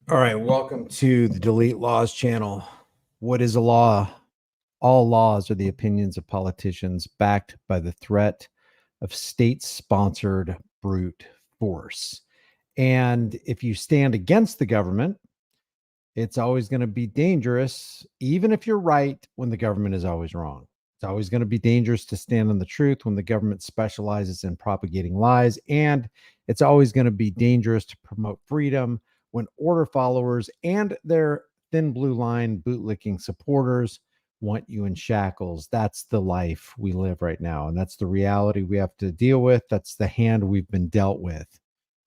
All right, welcome to the Delete Laws channel. What is a law? All laws are the opinions of politicians backed by the threat of state-sponsored brute force. And if you stand against the government, it's always going to be dangerous, even if you're right when the government is always wrong. It's always going to be dangerous to stand on the truth when the government specializes in propagating lies. And it's always going to be dangerous to promote freedom when order followers and their thin blue line bootlicking supporters want you in shackles. That's the life we live right now. And that's the reality we have to deal with. That's the hand we've been dealt with.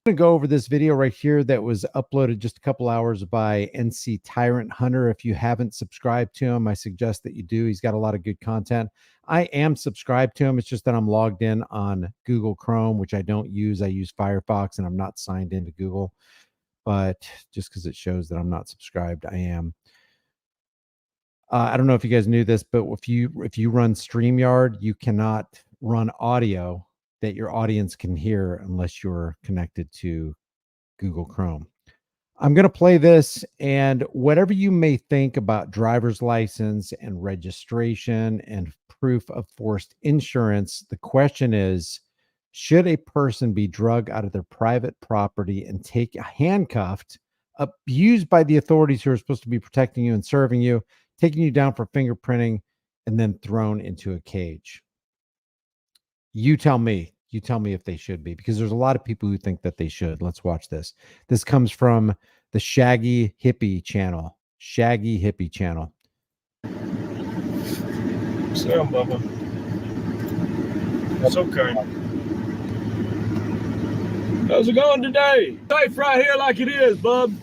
I'm going to go over this video right here that was uploaded just a couple hours by NC Tyrant Hunter. If you haven't subscribed to him, I suggest that you do. He's got a lot of good content. I am subscribed to him. It's just that I'm logged in on Google Chrome, which I don't use. I use Firefox, and I'm not signed into Google. But just because it shows that I'm not subscribed, I am. I don't know if you guys knew this, but if you run StreamYard, you cannot run audio that your audience can hear unless you're connected to Google Chrome. I'm going to play this, and whatever you may think about driver's license and registration and proof of forced insurance, the question is, should a person be drugged out of their private property and handcuffed, abused by the authorities who are supposed to be protecting you and serving you, taking you down for fingerprinting, and then thrown into a cage? You tell me. You tell me if they should be, because there's a lot of people who think that they should. Let's watch this. This comes from the Shaggy Hippie channel. Shaggy Hippie channel. Sam, Bubba. That's okay. How's it going today? Safe right here like it is, bub.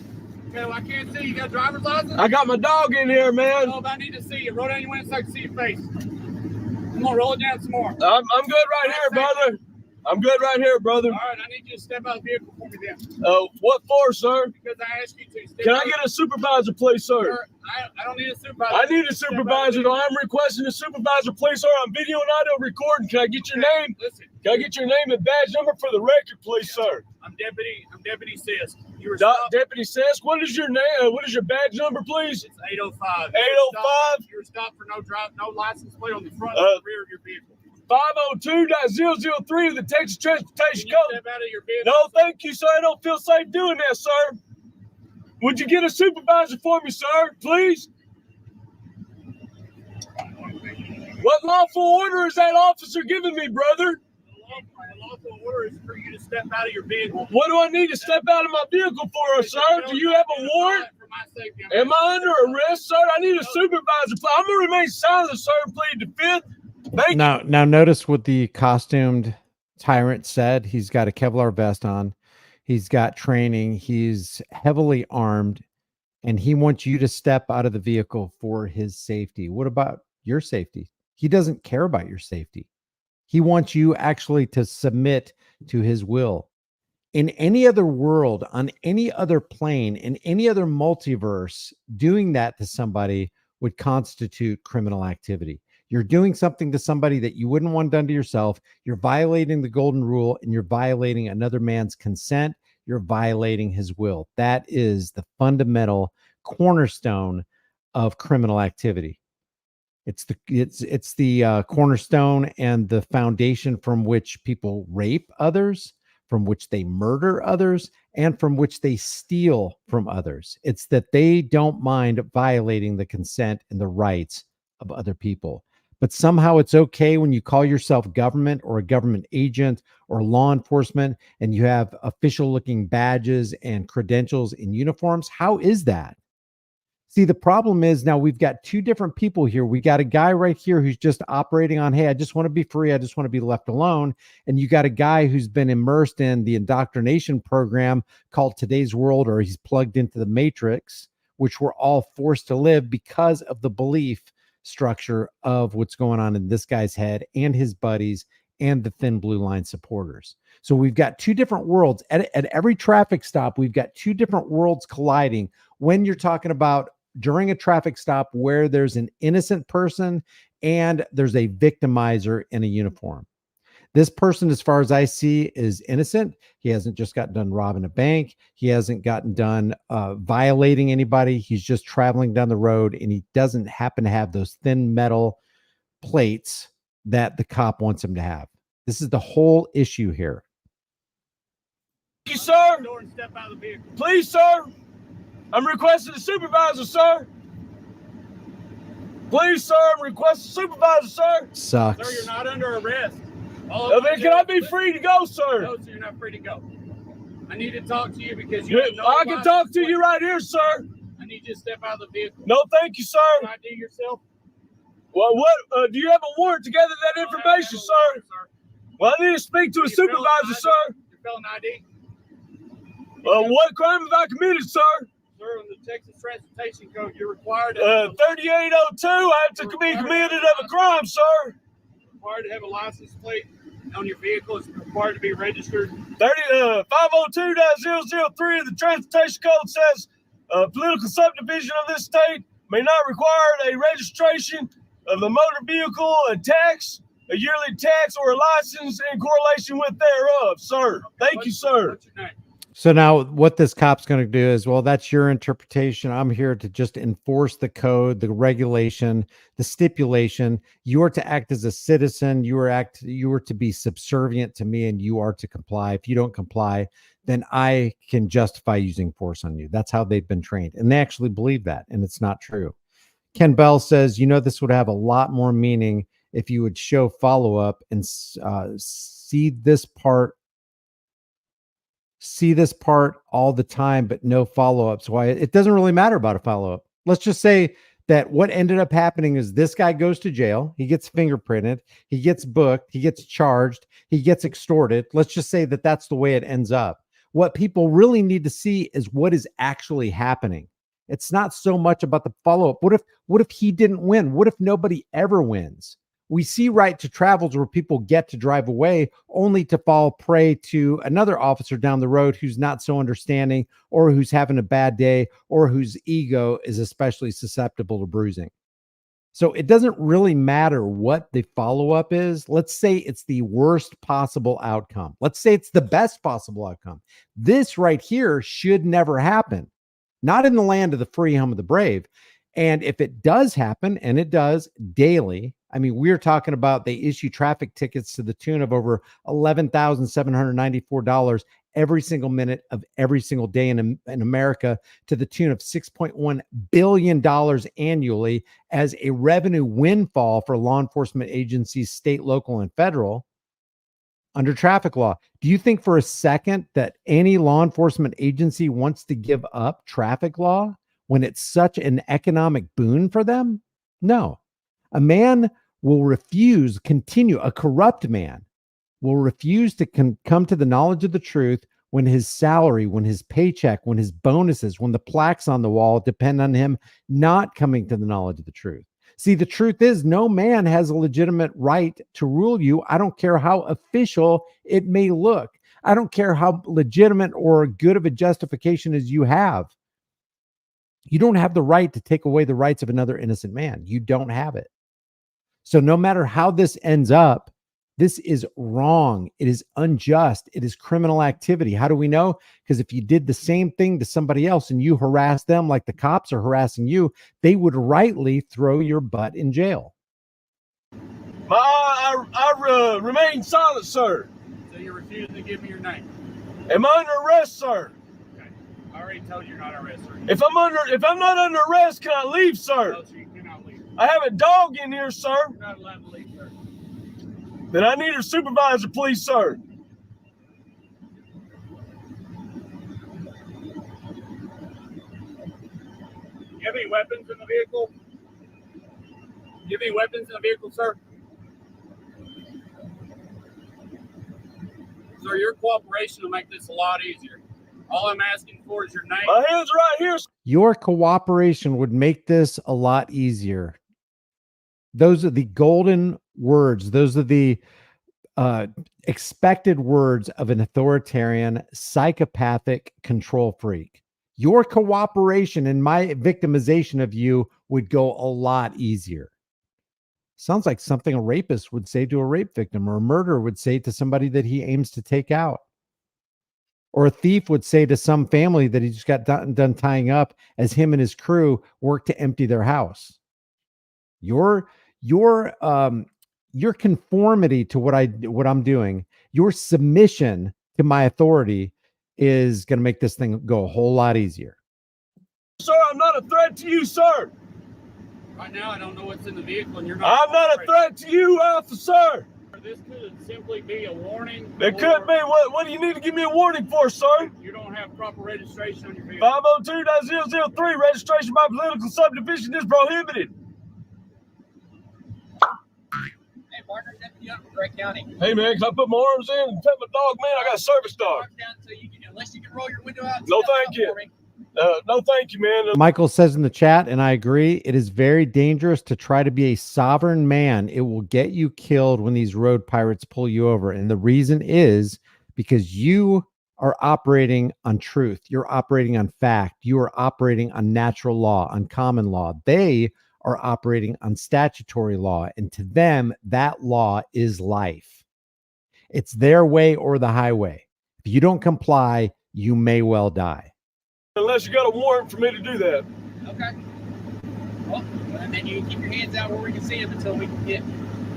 Okay, well, I can't see. You got a driver's license? I got my dog in here, man. Oh, I need to see you. Roll down your window so I can see your face. Come on, roll it down some more. I'm good right here, brother. I'm good right here, brother. All right, I need you to step out of the vehicle for me then. What for, sir? Because I asked you to. Can I get a supervisor, please, sir? Sir, I don't need a supervisor. I need a supervisor. I'm requesting a supervisor, please, sir. I'm video and audio recording. Can I get your name? Listen. Can I get your name and badge number for the record, please, sir? I'm Deputy Sisk. Deputy Sisk. What is your name? What is your badge number, please? It's 805. 805. You were stopped for no license plate on the front and the rear of your vehicle. 502.003 of the Texas Transportation Code. Step out of your vehicle. No, thank you, sir. I don't feel safe doing that, sir. Would you get a supervisor for me, sir, please? What lawful order is that officer giving me, brother? The lawful order is for you to step out of your vehicle. What do I need to step out of my vehicle for, sir? Do you have a warrant? For my safety. Am I under arrest, sir? I need a supervisor. I'm going to remain silent, sir, and plead the fifth. Now notice what the costumed tyrant said. He's got a Kevlar vest on. He's got training. He's heavily armed, and he wants you to step out of the vehicle for his safety. What about your safety? He doesn't care about your safety. He wants you actually to submit to his will. In any other world, on any other plane, in any other multiverse, doing that to somebody would constitute criminal activity. You're doing something to somebody that you wouldn't want done to yourself. You're violating the golden rule, and you're violating another man's consent. You're violating his will. That is the fundamental cornerstone of criminal activity. It's the cornerstone and the foundation from which people rape others, from which they murder others, and from which they steal from others. It's that they don't mind violating the consent and the rights of other people. But somehow it's okay when you call yourself government or a government agent or law enforcement and you have official looking badges and credentials and uniforms. How is that? See, the problem is now we've got two different people here. We got a guy right here who's just operating on, hey, I just want to be free. I just want to be left alone. And you got a guy who's been immersed in the indoctrination program called Today's World, or he's plugged into the Matrix, which we're all forced to live because of the belief structure of what's going on in this guy's head and his buddies and the thin blue line supporters. So we've got two different worlds at every traffic stop. We've got two different worlds colliding when you're talking about during a traffic stop where there's an innocent person and there's a victimizer in a uniform. This person, as far as I see, is innocent. He hasn't just gotten done robbing a bank. He hasn't gotten done violating anybody. He's just traveling down the road, and he doesn't happen to have those thin metal plates that the cop wants him to have. This is the whole issue here. Thank you, sir. Door and step out of the vehicle. Please, sir. I'm requesting the supervisor, sir. Please, sir. I'm requesting supervisor, sir. Sir, Sucks. you're not under arrest. All I of mean, my can I jail- be free to go, sir? No, sir, you're not free to go. I need to talk to you because you Yeah, have no I can license talk to plate. you right here, sir. I need you to step out of the vehicle. No, thank you, sir. ID yourself. Well, what? Do you have a warrant to gather that information, sir? Well, I need to speak to a supervisor, sir. Your felon ID. What crime have I committed, sir? Sir, on the Texas Transportation Code, you're required to, 3802. I have to be committed of a crime, sir. required to have a license plate on your vehicle. It's required to be registered. 502-003 of the Transportation Code says political subdivision of this state may not require a registration of the motor vehicle, a tax, a yearly tax, or a license in correlation with thereof, sir. Thank you, sir. What's your name? So now what this cop's going to do is, well, that's your interpretation. I'm here to just enforce the code, the regulation, the stipulation. You are to act as a citizen. You are to be subservient to me, and you are to comply. If you don't comply, then I can justify using force on you. That's how they've been trained. And they actually believe that, and it's not true. Ken Bell says, this would have a lot more meaning if you would show follow-up and see this part all the time, but no follow-ups. Why? It doesn't really matter about a follow-up. Let's just say that what ended up happening is this guy goes to jail. He gets fingerprinted. He gets booked. He gets charged. He gets extorted. Let's just say that that's the way it ends up. What people really need to see is what is actually happening. It's not so much about the follow-up. What if he didn't win? What if nobody ever wins? We see right to travels where people get to drive away only to fall prey to another officer down the road who's not so understanding, or who's having a bad day, or whose ego is especially susceptible to bruising. So it doesn't really matter what the follow-up is. Let's say it's the worst possible outcome. Let's say it's the best possible outcome. This right here should never happen. Not in the land of the free, home of the brave. And if it does happen, and it does daily, I mean, we're talking about they issue traffic tickets to the tune of over $11,794 every single minute of every single day in America, to the tune of $6.1 billion annually as a revenue windfall for law enforcement agencies, state, local, and federal, under traffic law. Do you think for a second that any law enforcement agency wants to give up traffic law when it's such an economic boon for them? No. A man will refuse, a corrupt man will refuse to come to the knowledge of the truth when his salary, when his paycheck, when his bonuses, when the plaques on the wall depend on him not coming to the knowledge of the truth. See, the truth is, no man has a legitimate right to rule you. I don't care how official it may look. I don't care how legitimate or good of a justification as you have. You don't have the right to take away the rights of another innocent man. You don't have it. So no matter how this ends up, this is wrong. It is unjust. It is criminal activity. How do we know? Because if you did the same thing to somebody else and you harass them like the cops are harassing you, they would rightly throw your butt in jail. I remain silent, sir. So you're refusing to give me your name. Am I under arrest, sir? Okay. I already told you you're not arrested. If I'm not under arrest, can I leave, sir? No, sir, you cannot leave. I have a dog in here, sir. You're not allowed to leave, sir. Then I need a supervisor, please, sir. You have any weapons in the vehicle? You have any weapons in the vehicle, sir? Sir, your cooperation will make this a lot easier. All I'm asking for is your name. My hand's right here, sir. Your cooperation would make this a lot easier. Those are the golden words. Those are the expected words of an authoritarian, psychopathic control freak. Your cooperation and my victimization of you would go a lot easier. Sounds like something a rapist would say to a rape victim, or a murderer would say to somebody that he aims to take out, or a thief would say to some family that he just got done tying up as him and his crew work to empty their house. Your conformity to what I'm doing, your submission to my authority is going to make this thing go a whole lot easier. Sir, I'm not a threat to you, sir. Right now, I don't know what's in the vehicle, and you're not. I'm not a threat to you, officer. This could simply be a warning. It could be. What do you need to give me a warning for, sir? You don't have proper registration on your vehicle. 502.003, registration by political subdivision is prohibited. Hey, partner, Deputy Oak from Gregg County. Hey, man, can I put my arms in and pet my dog, man? I got a service dog. Arms down so you can, unless you can roll your window out. and No, step thank out you. for me. No, thank you, man. Michael says in the chat, and I agree, it is very dangerous to try to be a sovereign man. It will get you killed when these road pirates pull you over. And the reason is because you are operating on truth. You're operating on fact. You are operating on natural law, on common law. They are operating on statutory law. And to them, that law is life. It's their way or the highway. If you don't comply, you may well die. Unless you got a warrant for me to do that. Okay. Well, and then you keep your hands out where we can see them until we can get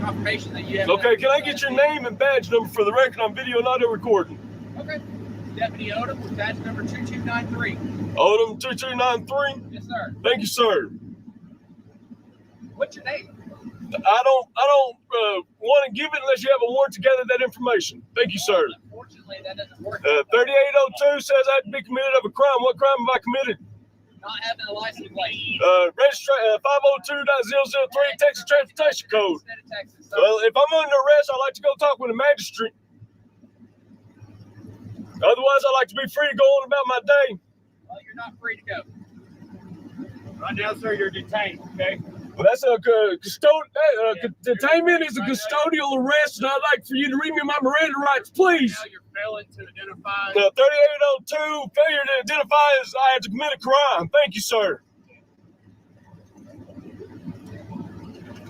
confirmation that you have. Okay, can I get your name and badge number for the record on video and audio recording? Okay. Deputy Odom with badge number 2293. Odom 2293. Yes, sir. Thank you, sir. What's your name? I don't want to give it unless you have a warrant to gather that information. Thank you, sir. Unfortunately, that doesn't work. 3802 says I had to be committed of a crime. What crime have I committed? Not having a license plate. 502.003 Texas Transportation Code. State of Texas. So Well, if I'm under arrest, I like to go talk with a magistrate. Otherwise, I like to be free to go on about my day. well, you're not free to go. Right now, sir, you're detained, okay? Well, that's a detainment is a custodial arrest, and I'd like for you to read me my Miranda rights, please. Now you're failing to identify. 3802, failure to identify as I had to commit a crime. Thank you, sir.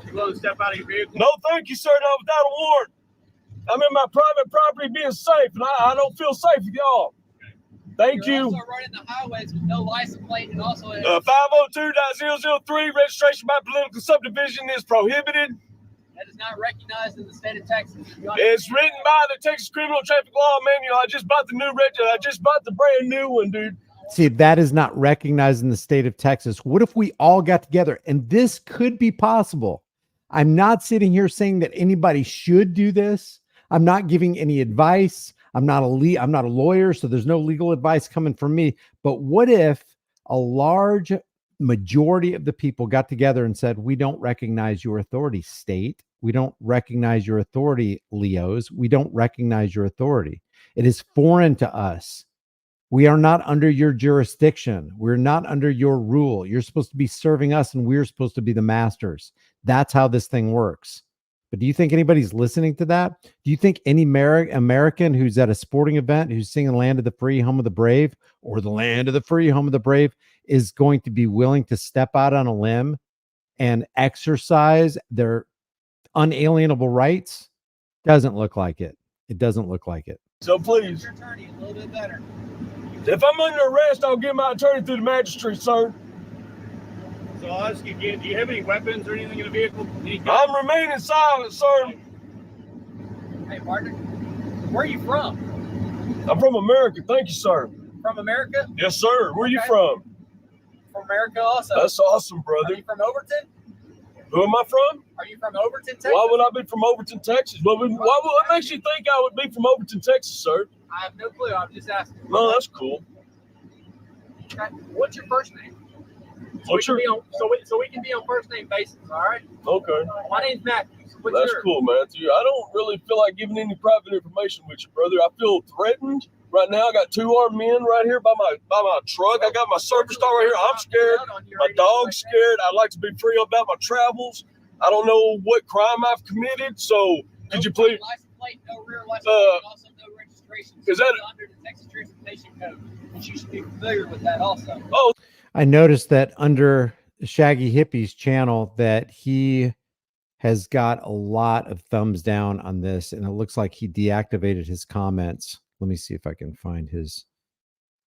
You willing to step out of your vehicle? No, thank you, sir. Not without a warrant. I'm in my private property being safe, and I don't feel safe with y'all. Thank You're you. also running the highways with no license plate and also 502.003 registration by political subdivision is prohibited. that is not recognized in the state of Texas. It's written by the Texas Criminal Traffic Law Manual. I just bought the brand new one, dude. See, that is not recognized in the state of Texas. What if we all got together? And this could be possible. I'm not sitting here saying that anybody should do this. I'm not giving any advice. I'm not a lawyer, so there's no legal advice coming from me. But what if a large majority of the people got together and said, we don't recognize your authority, state. We don't recognize your authority, Leos. We don't recognize your authority. It is foreign to us. We are not under your jurisdiction. We're not under your rule. You're supposed to be serving us, and we're supposed to be the masters. That's how this thing works. But do you think anybody's listening to that? Do you think any American who's at a sporting event, who's singing Land of the Free, Home of the Brave, or the Land of the Free, Home of the Brave, is going to be willing to step out on a limb and exercise their unalienable rights? Doesn't look like it. It doesn't look like it. So please, Your attorney a little bit better. if I'm under arrest, I'll get my attorney through the magistrate, sir. So I'll ask you again, do you have any weapons or anything in the vehicle? Any guns? I'm remaining silent, sir. Hey, partner, where are you from? I'm from America. Thank you, sir. From America? Yes, sir. Where are you Okay. from? From America also. That's awesome, Are brother. you from Overton? Who am I from? Are you from Overton, Texas? Why would I be from Overton, Texas? What makes you think I would be from Overton, Texas, sir? I have no clue. I'm just asking. No, that's cool. Okay. What's your first name? What's so your? we can be on first name basis, all right? Okay. My name's Matthew. So what's That's yours? cool, Matthew. I don't really feel like giving any private information with you, brother. I feel threatened right now. I got two armed men right here by my truck. I got my service dog right here. I'm scared. My dog's scared. I'd like to be free about my travels. I don't know what crime I've committed, so could you please? License plate, no rear license plate, also no registration. Is that- under the Texas Transportation Code? Which you should be familiar with that also. Oh, I noticed that under Shaggy Hippie's channel that he has got a lot of thumbs down on this, and it looks like he deactivated his comments. Let me see if I can find his.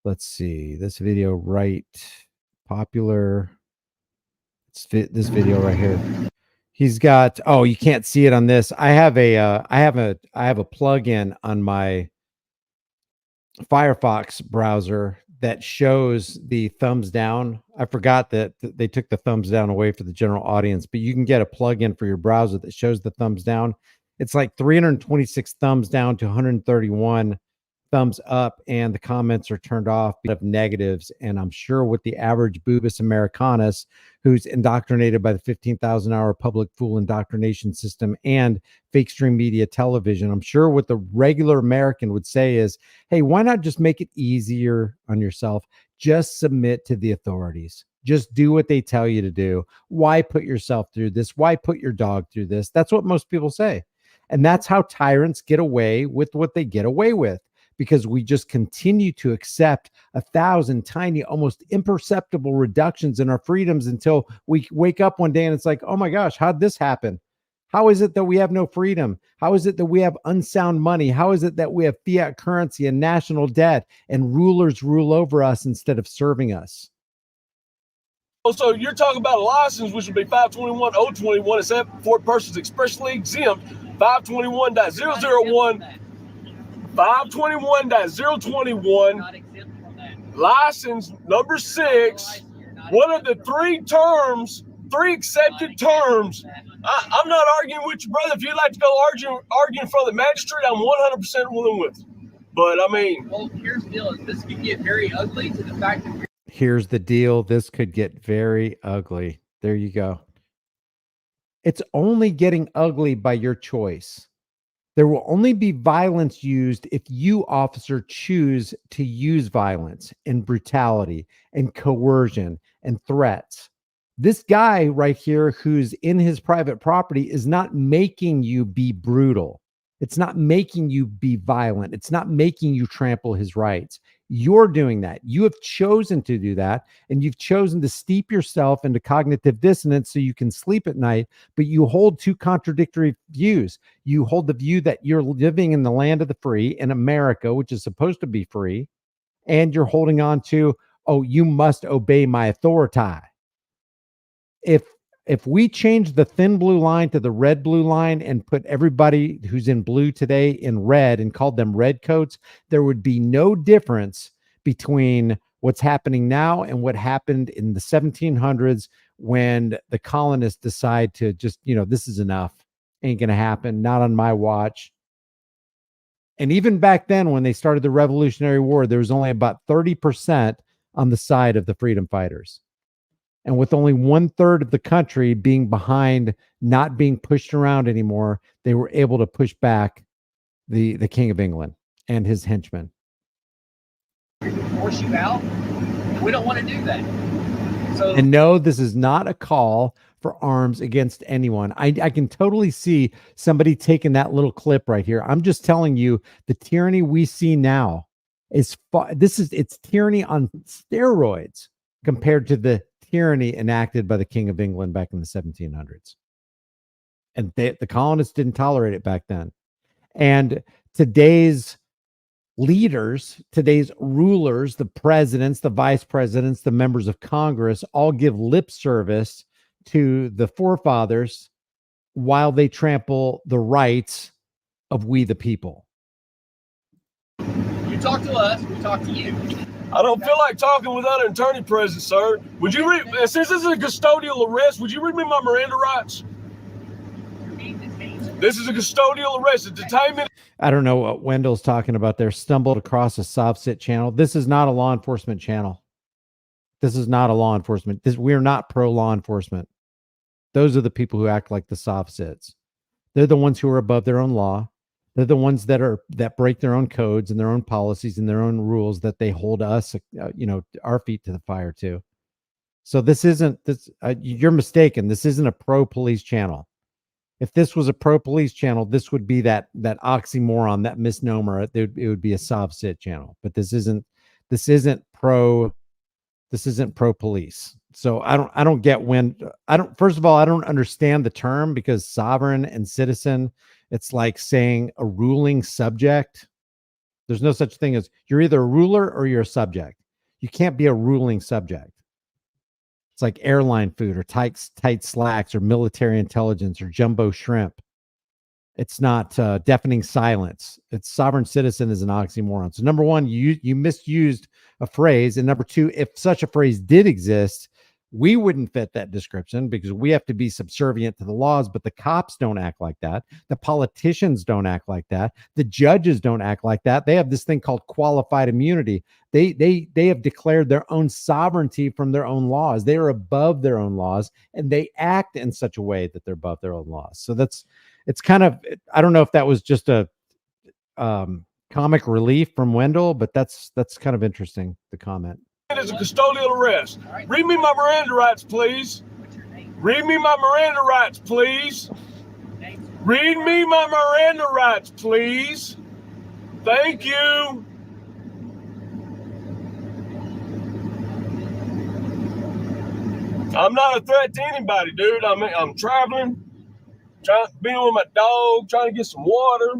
Let's see this video, right? Popular. It's this video right here. He's got, oh, you can't see it on this. I have a plug-in on my Firefox browser that shows the thumbs down. I forgot that they took the thumbs down away for the general audience, but you can get a plug-in for your browser that shows the thumbs down. It's like 326 thumbs down to 131 thumbs up, and the comments are turned off of negatives. And I'm sure with the average Boobus Americanus who's indoctrinated by the 15,000 hour public fool indoctrination system and fake stream media television, I'm sure what the regular American would say is, hey, why not just make it easier on yourself? Just submit to the authorities. Just do what they tell you to do. Why put yourself through this? Why put your dog through this? That's what most people say. And that's how tyrants get away with what they get away with, because we just continue to accept 1,000 tiny, almost imperceptible reductions in our freedoms until we wake up one day and it's like, oh my gosh, how'd this happen? How is it that we have no freedom? How is it that we have unsound money? How is it that we have fiat currency and national debt and rulers rule over us instead of serving us? So you're talking about a license, which would be 521.021, except for persons expressly exempt, 521.001. 521.021, license number 6, one of the three accepted terms. I'm not arguing with you, brother. If you'd like to go argue in front of the magistrate, I'm 100% willing with you. But I mean, well, here's the deal: this could get very ugly to the fact that. Here's the deal: this could get very ugly. There you go. It's only getting ugly by your choice. There will only be violence used if you, officer, choose to use violence and brutality and coercion and threats. This guy right here who's in his private property is not making you be brutal. It's not making you be violent. It's not making you trample his rights. You're doing that. You have chosen to do that, and you've chosen to steep yourself into cognitive dissonance so you can sleep at night, but you hold two contradictory views. You hold the view that you're living in the land of the free, in America, which is supposed to be free, and you're holding on to, oh, you must obey my authority. If we change the thin blue line to the red blue line and put everybody who's in blue today in red and called them red coats, there would be no difference between what's happening now and what happened in the 1700s when the colonists decide to just, this is enough. Ain't going to happen. Not on my watch. And even back then, when they started the Revolutionary War, there was only about 30% on the side of the freedom fighters. And with only 1/3 of the country being behind, not being pushed around anymore, they were able to push back the King of England and his henchmen. Force you out. We don't want to do that. So, and no, this is not a call for arms against anyone. I can totally see somebody taking that little clip right here. I'm just telling you, the tyranny we see now is it's tyranny on steroids compared to the tyranny enacted by the King of England back in the 1700s. And the colonists didn't tolerate it back then. And today's leaders, today's rulers, the presidents, the vice presidents, the members of Congress all give lip service to the forefathers while they trample the rights of we the people. You talk to us, we talk to you. I don't feel like talking without an attorney present, sir. Would you read, since this is a custodial arrest, would you read me my Miranda rights? This is a custodial arrest, a detainment. I don't know what Wendell's talking about there. Stumbled across a SovCit channel. This is not a law enforcement channel. This is not a law enforcement. We're not pro law enforcement. Those are the people who act like the SovCits. They're the ones who are above their own law. They're the ones that break their own codes and their own policies and their own rules that they hold us, our feet to the fire to. So this isn't this. You're mistaken. This isn't a pro police channel. If this was a pro police channel, this would be that oxymoron, that misnomer. It would be a SovCit channel. But this isn't pro This isn't pro police. So I don't get when first of all, I don't understand the term, because sovereign and citizen, it's like saying a ruling subject. There's no such thing as you're either a ruler or you're a subject. You can't be a ruling subject. It's like airline food or tight slacks or military intelligence or jumbo shrimp. It's not deafening silence. It's sovereign citizen is an oxymoron. So number one, you misused a phrase. And number two, if such a phrase did exist, we wouldn't fit that description, because we have to be subservient to the laws, but the cops don't act like that. The politicians don't act like that. The judges don't act like that. They have this thing called qualified immunity. They have declared their own sovereignty from their own laws. They are above their own laws, and they act in such a way that they're above their own laws. So it's kind of, I don't know if that was just a comic relief from Wendell, but that's kind of interesting, the comment. It is a custodial arrest. Read me my Miranda rights, please. Read me my Miranda rights, please. Read me my Miranda rights, please. Thank you. I'm not a threat to anybody, dude. I'm traveling, being with my dog, trying to get some water.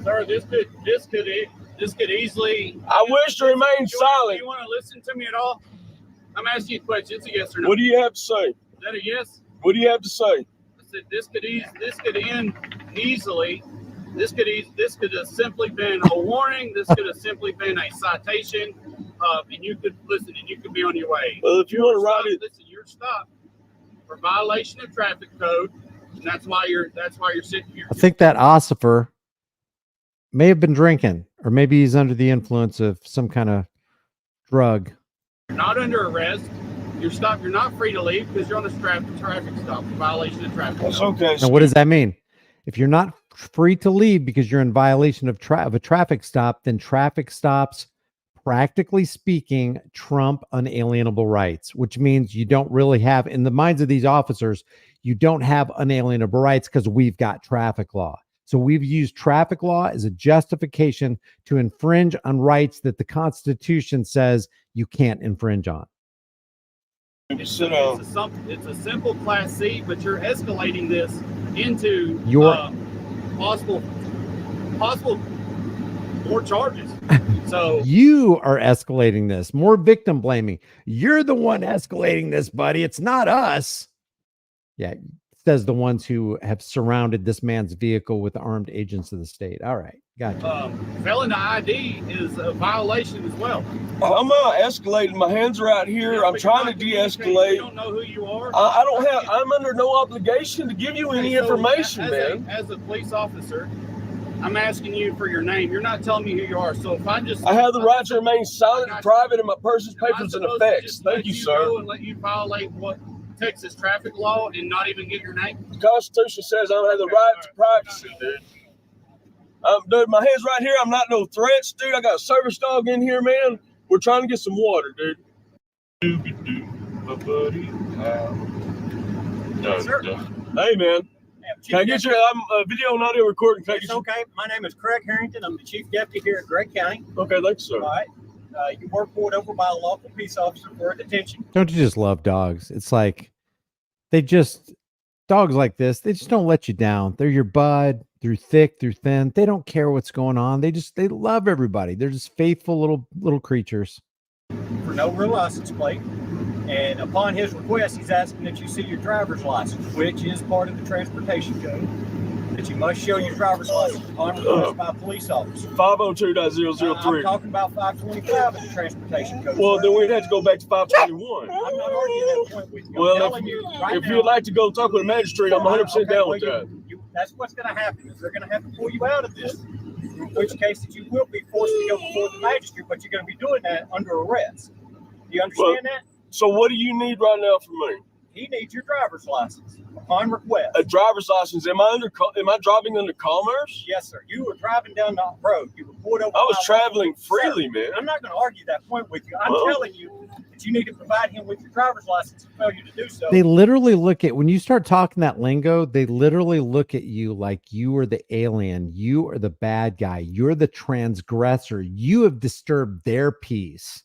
Sir, this could easily. I wish to remain silent. Do you want to listen to me at all? I'm asking you a question. It's a yes or no. What do you have to say? Is that a yes? What do you have to say? I said this could end easily. This could have simply been a warning. This could have simply been a citation, and you could listen, and you could be on your way. Well, if you want to write it, listen, you're stopped for violation of traffic code, and that's why you're sitting here. I think that ossifer may have been drinking, or maybe he's under the influence of some kind of drug. You're not under arrest. You're stopped. You're not free to leave because you're on a traffic stop for violation of traffic code. that's okay. Now, what does that mean? If you're not free to leave because you're in violation of a traffic stop, then traffic stops, practically speaking, trump unalienable rights, which means you don't really have, in the minds of these officers, you don't have unalienable rights because we've got traffic law. So we've used traffic law as a justification to infringe on rights that the Constitution says you can't infringe on. It's a simple Class C, but you're escalating this into possible more charges. So you are escalating this, more victim blaming. You're the one escalating this, buddy. It's not us. Yeah, says the ones who have surrounded this man's vehicle with armed agents of the state. All right, gotcha. Felon ID is a violation as well. I'm not escalating. My hands are out here. I'm trying to de-escalate. You don't know who you are. I'm under no obligation to give you any information, man. As a police officer, I'm asking you for your name. You're not telling me who you are. So if I have the right to remain silent and private in my person's papers and effects. Thank you, sir. And let you violate what Texas traffic law and not even get your name? The Constitution says I don't have the right to privacy, dude. Dude, my hand's right here. I'm not no threats, dude. I got a service dog in here, man. We're trying to get some water, dude. Sir. Hey, man. Can I get you? I'm video and audio recording. Can I It's get you? okay. My name is Craig Harrington. I'm the chief deputy here at Gregg County. Okay, thanks, sir. All right. You were pulled over by a local peace officer for a detention. Don't you just love dogs? It's like dogs like this, they just don't let you down. They're your bud through thick, through thin. They don't care what's going on. They love everybody. They're just faithful little creatures. For no real license plate. And upon his request, he's asking that you see your driver's license, which is part of the transportation code. That you must show your driver's license upon request by a police officer. 502.003. I'm talking about 525 of the transportation code. Well, sir. then we'd have to go back to 521. I'm not arguing that point with you. I'm Well, telling you right if now, you'd like to go talk with a magistrate, I'm 100% okay, down well, with that. that's what's going to happen. Is they're going to have to pull you out of this. In which case, that you will be forced to go before the magistrate, but you're going to be doing that under arrest. Do you understand that? So what do you need right now from me? He needs your driver's license upon request. A driver's license. Am I driving under commerce? Yes, sir. You were driving down the road. You were pulled over. I was by a traveling local- freely, Sir, man. I'm not going to argue that point with you. I'm Well, telling you that that you need to provide him with your driver's license and failure to do so. They literally look at, when you start talking that lingo, they literally look at you like you are the alien, you are the bad guy, you're the transgressor, you have disturbed their peace.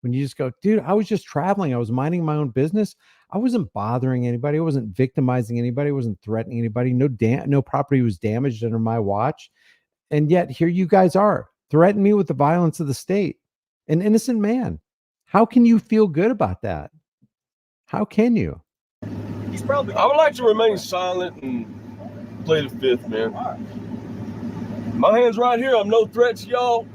When you just go, dude, I was just traveling, I was minding my own business, I wasn't bothering anybody, I wasn't victimizing anybody, I wasn't threatening anybody, no property was damaged under my watch, and yet here you guys are threatening me with the violence of the state, an innocent man. How can you feel good about that? How can you? He's probably. I would like to remain silent and play the fifth, man. My hand's right here. I'm no threat to y'all.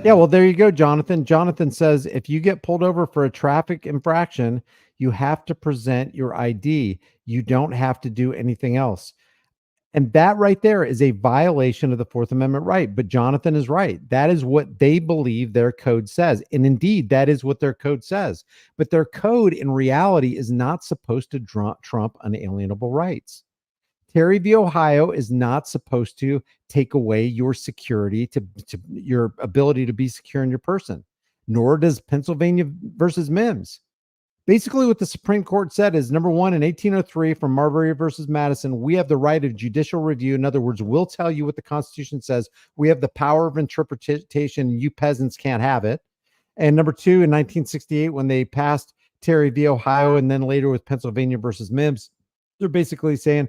Yeah, well, there you go, Jonathan. Jonathan says if you get pulled over for a traffic infraction, you have to present your ID. You don't have to do anything else. And that right there is a violation of the Fourth Amendment right. But Jonathan is right. That is what they believe their code says. And indeed, that is what their code says. But their code in reality is not supposed to trump unalienable rights. Terry v. Ohio is not supposed to take away your security, to your ability to be secure in your person, nor does Pennsylvania versus Mims. Basically, what the Supreme Court said is, number one, in 1803 from Marbury versus Madison, we have the right of judicial review. In other words, we'll tell you what the Constitution says. We have the power of interpretation. You peasants can't have it. And number two, in 1968, when they passed Terry v. Ohio, and then later with Pennsylvania versus Mims, they're basically saying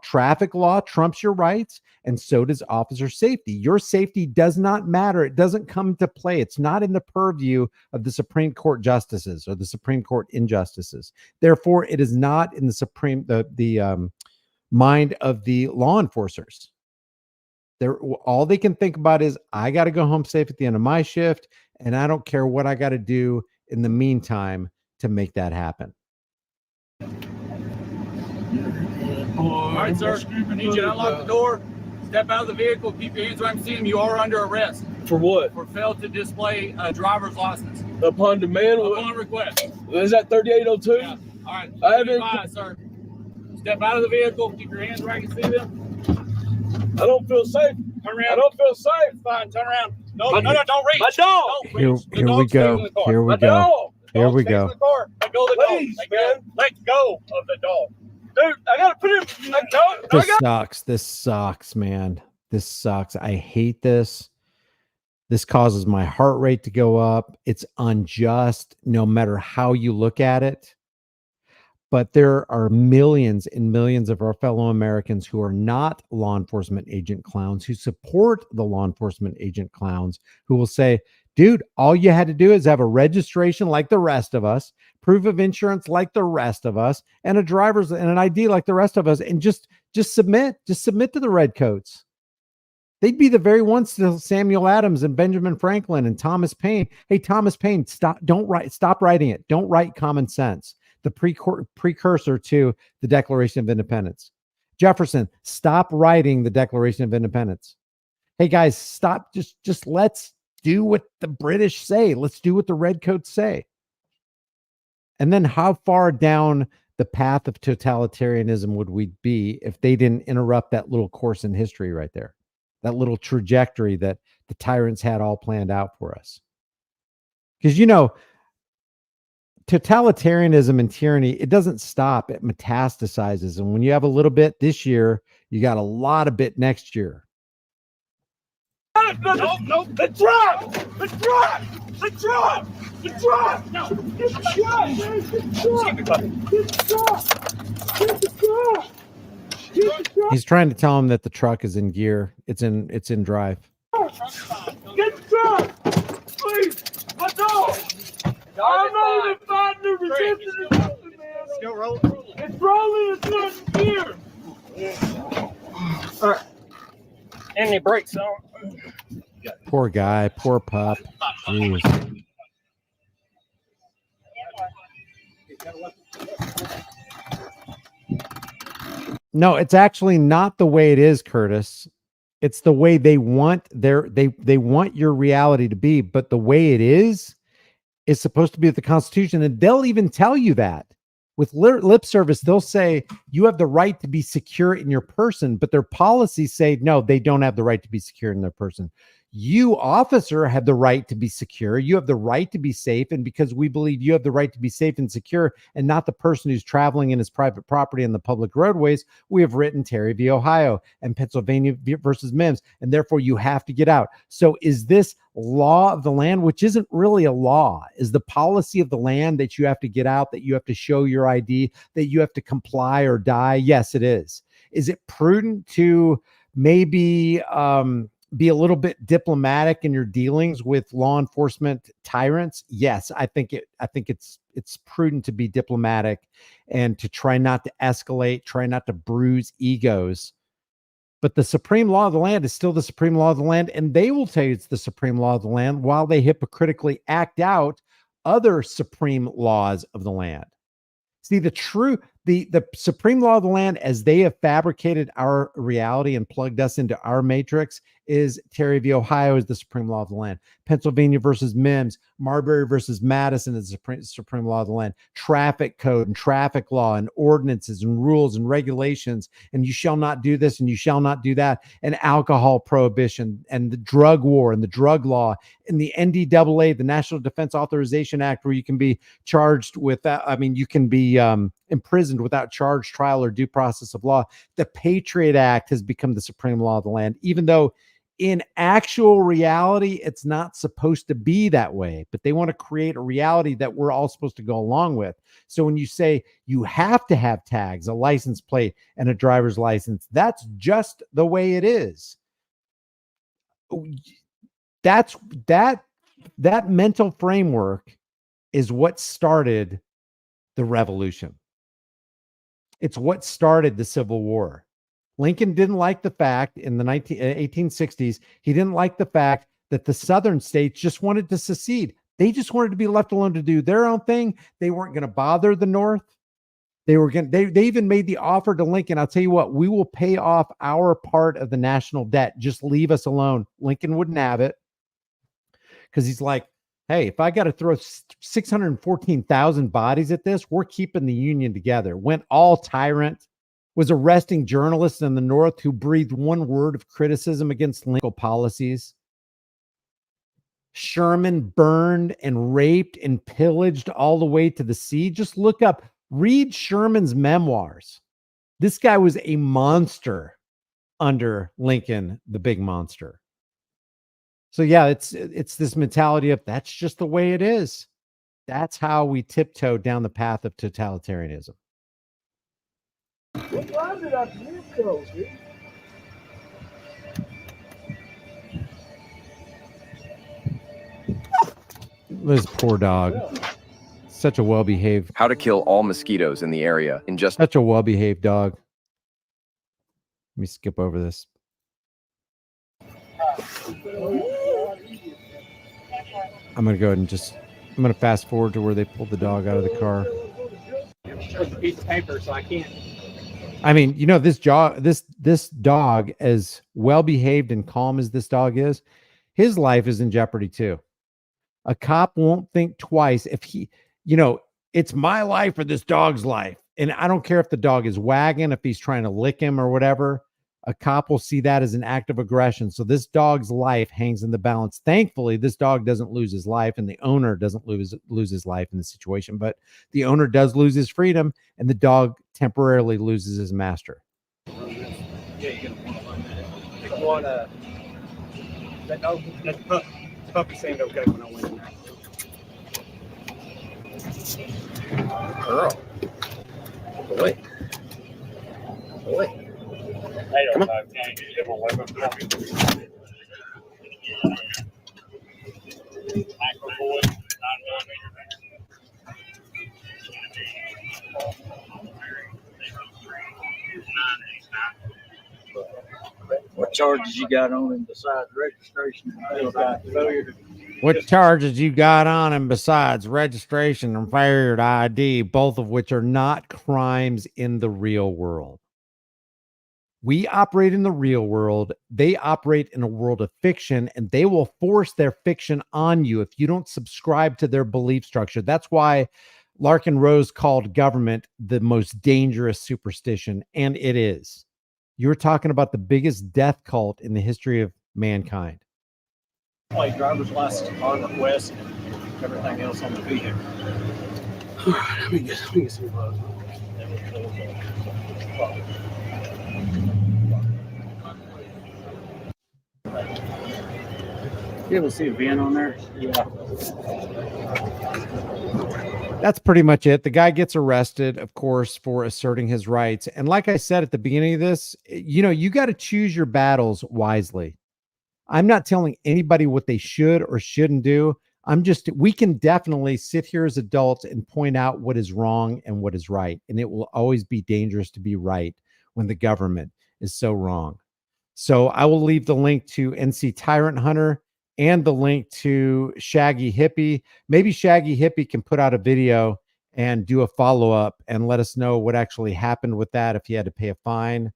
traffic law trumps your rights, and so does officer safety. Your safety does not matter. It doesn't come into play. It's not in the purview of the Supreme Court justices or the Supreme Court injustices. Therefore, it is not in the mind of the law enforcers. All they can think about is, I got to go home safe at the end of my shift, and I don't care what I got to do in the meantime to make that happen. All right, sir. I need you to unlock the door, step out of the vehicle, keep your hands where I'm seeing them. You are under arrest For what? for fail to display a driver's license Upon demand? upon request. Is that 3802? Yeah. All right. I haven't- Advise, sir. Step out of the vehicle, keep your hands where I can see them. I don't feel safe. Turn I around. don't feel safe. It's fine. Turn around. No, My- don't reach. My dog. Don't reach. The Here we dog stays go. in the car. Here we My go. dog. Here we Dog stays in go. the car. Let go of the Please, dog. man. Let go of the dog. Dude, I gotta put him. This sucks. This sucks, man. This sucks. I hate this. This causes my heart rate to go up. It's unjust, no matter how you look at it. But there are millions and millions of our fellow Americans who are not law enforcement agent clowns, who support the law enforcement agent clowns, who will say, dude, all you had to do is have a registration like the rest of us, proof of insurance like the rest of us, and a driver's and an ID like the rest of us, and just submit to the redcoats. They'd be the very ones to Samuel Adams and Benjamin Franklin and Thomas Paine. Hey, Thomas Paine, stop writing it. Don't write common sense, the precursor to the Declaration of Independence. Jefferson, stop writing the Declaration of Independence. Hey guys, stop. Just let's do what the British say. Let's do what the redcoats say. And then how far down the path of totalitarianism would we be if they didn't interrupt that little course in history right there? That little trajectory that the tyrants had all planned out for us. Because, totalitarianism and tyranny, it doesn't stop. It metastasizes. And when you have a little bit this year, you got a lot of bit next year. No, the drop! The drop! The drop! The drop! No! Get the drop! Get the drop! Get the drop! He's trying to tell him that the truck is in gear. It's in drive. Get the drop! Please! My dog! I'm not even fighting the resistance, man. Still rolling. It's rolling, it's not in gear. All right. And the brakes on. Poor guy, poor pup. Jeez. No, it's actually not the way it is, Curtis. It's the way they want they want your reality to be, but the way it is supposed to be with the Constitution, and they'll even tell you that. With lip service, they'll say you have the right to be secure in your person, but their policies say no, they don't have the right to be secure in their person. You, officer, have the right to be secure. You have the right to be safe. And because we believe you have the right to be safe and secure and not the person who's traveling in his private property on the public roadways, we have written Terry v. Ohio and Pennsylvania versus Mims. And therefore, you have to get out. So is this law of the land, which isn't really a law, is the policy of the land that you have to get out, that you have to show your ID, that you have to comply or die? Yes, it is. Is it prudent to maybe be a little bit diplomatic in your dealings with law enforcement tyrants? Yes, I think it's prudent to be diplomatic and to try not to escalate, try not to bruise egos. But the supreme law of the land is still the supreme law of the land, and they will tell you it's the supreme law of the land while they hypocritically act out other supreme laws of the land. See, the supreme law of the land, as they have fabricated our reality and plugged us into our matrix, is Terry v. Ohio is the supreme law of the land. Pennsylvania versus Mims, Marbury versus Madison is the supreme law of the land. Traffic code and traffic law and ordinances and rules and regulations, and you shall not do this and you shall not do that, and alcohol prohibition and the drug war and the drug law and the NDAA, the National Defense Authorization Act, where you can be charged with that. You can be imprisoned without charge, trial, or due process of law. The Patriot Act has become the supreme law of the land, even though in actual reality, it's not supposed to be that way, but they want to create a reality that we're all supposed to go along with. So when you say you have to have tags, a license plate, and a driver's license, that's just the way it is. That mental framework is what started the revolution. It's what started the Civil War. Lincoln didn't like the fact in the 1860s, he didn't like the fact that the southern states just wanted to secede. They just wanted to be left alone to do their own thing. They weren't going to bother the North. They even made the offer to Lincoln, I'll tell you what, we will pay off our part of the national debt. Just leave us alone. Lincoln wouldn't have it because he's like, hey, if I got to throw 614,000 bodies at this, we're keeping the Union together. Went all tyrant, was arresting journalists in the North who breathed one word of criticism against Lincoln policies. Sherman burned and raped and pillaged all the way to the sea. Just read Sherman's memoirs. This guy was a monster under Lincoln, the big monster. So yeah, it's this mentality of that's just the way it is. That's how we tiptoe down the path of totalitarianism. What time did I miss those, dude? This poor dog. Such a well-behaved. How to kill all mosquitoes in the area in just Such a well-behaved dog. Let me skip over this. I'm going to go ahead and I'm going to fast forward to where they pulled the dog out of the car. It's a piece of paper, so I can't. This dog, as well-behaved and calm as this dog is, his life is in jeopardy too. A cop won't think twice if it's my life or this dog's life. And I don't care if the dog is wagging, if he's trying to lick him or whatever. A cop will see that as an act of aggression. So this dog's life hangs in the balance. Thankfully, this dog doesn't lose his life, and the owner doesn't lose his life in the situation. But the owner does lose his freedom, and the dog temporarily loses his master. Yeah, you're gonna want that dog, that puppy seemed okay when I went in there. girl. Boy. Come on. What charges you got on him besides registration? What charges you got on him besides registration and failure to ID, both of which are not crimes in the real world? We operate in the real world. They operate in a world of fiction, and they will force their fiction on you if you don't subscribe to their belief structure. That's why Larkin Rose called government the most dangerous superstition, and it is. You're talking about the biggest death cult in the history of mankind. Plate, driver's license upon request, and everything else on the vehicle. All right, let me get some gloves. You able to see a VIN on there? Yeah. That's pretty much it. The guy gets arrested, of course, for asserting his rights. And like I said at the beginning of this, you got to choose your battles wisely. I'm not telling anybody what they should or shouldn't do. We can definitely sit here as adults and point out what is wrong and what is right. And it will always be dangerous to be right when the government is so wrong. So I will leave the link to NC Tyrant Hunter and the link to Shaggy Hippie. Maybe Shaggy Hippie can put out a video and do a follow-up and let us know what actually happened with that, if he had to pay a fine.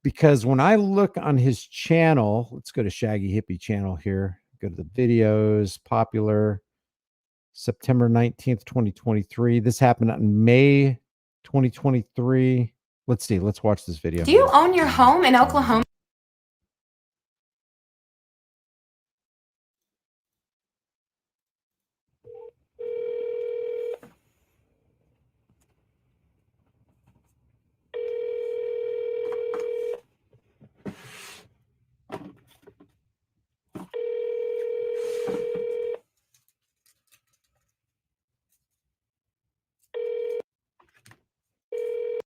Because when I look on his channel, let's go to Shaggy Hippie channel here. Go to the videos, popular, September 19th, 2023. This happened on May 2023. Let's see. Let's watch this video. Do you own your home in Oklahoma?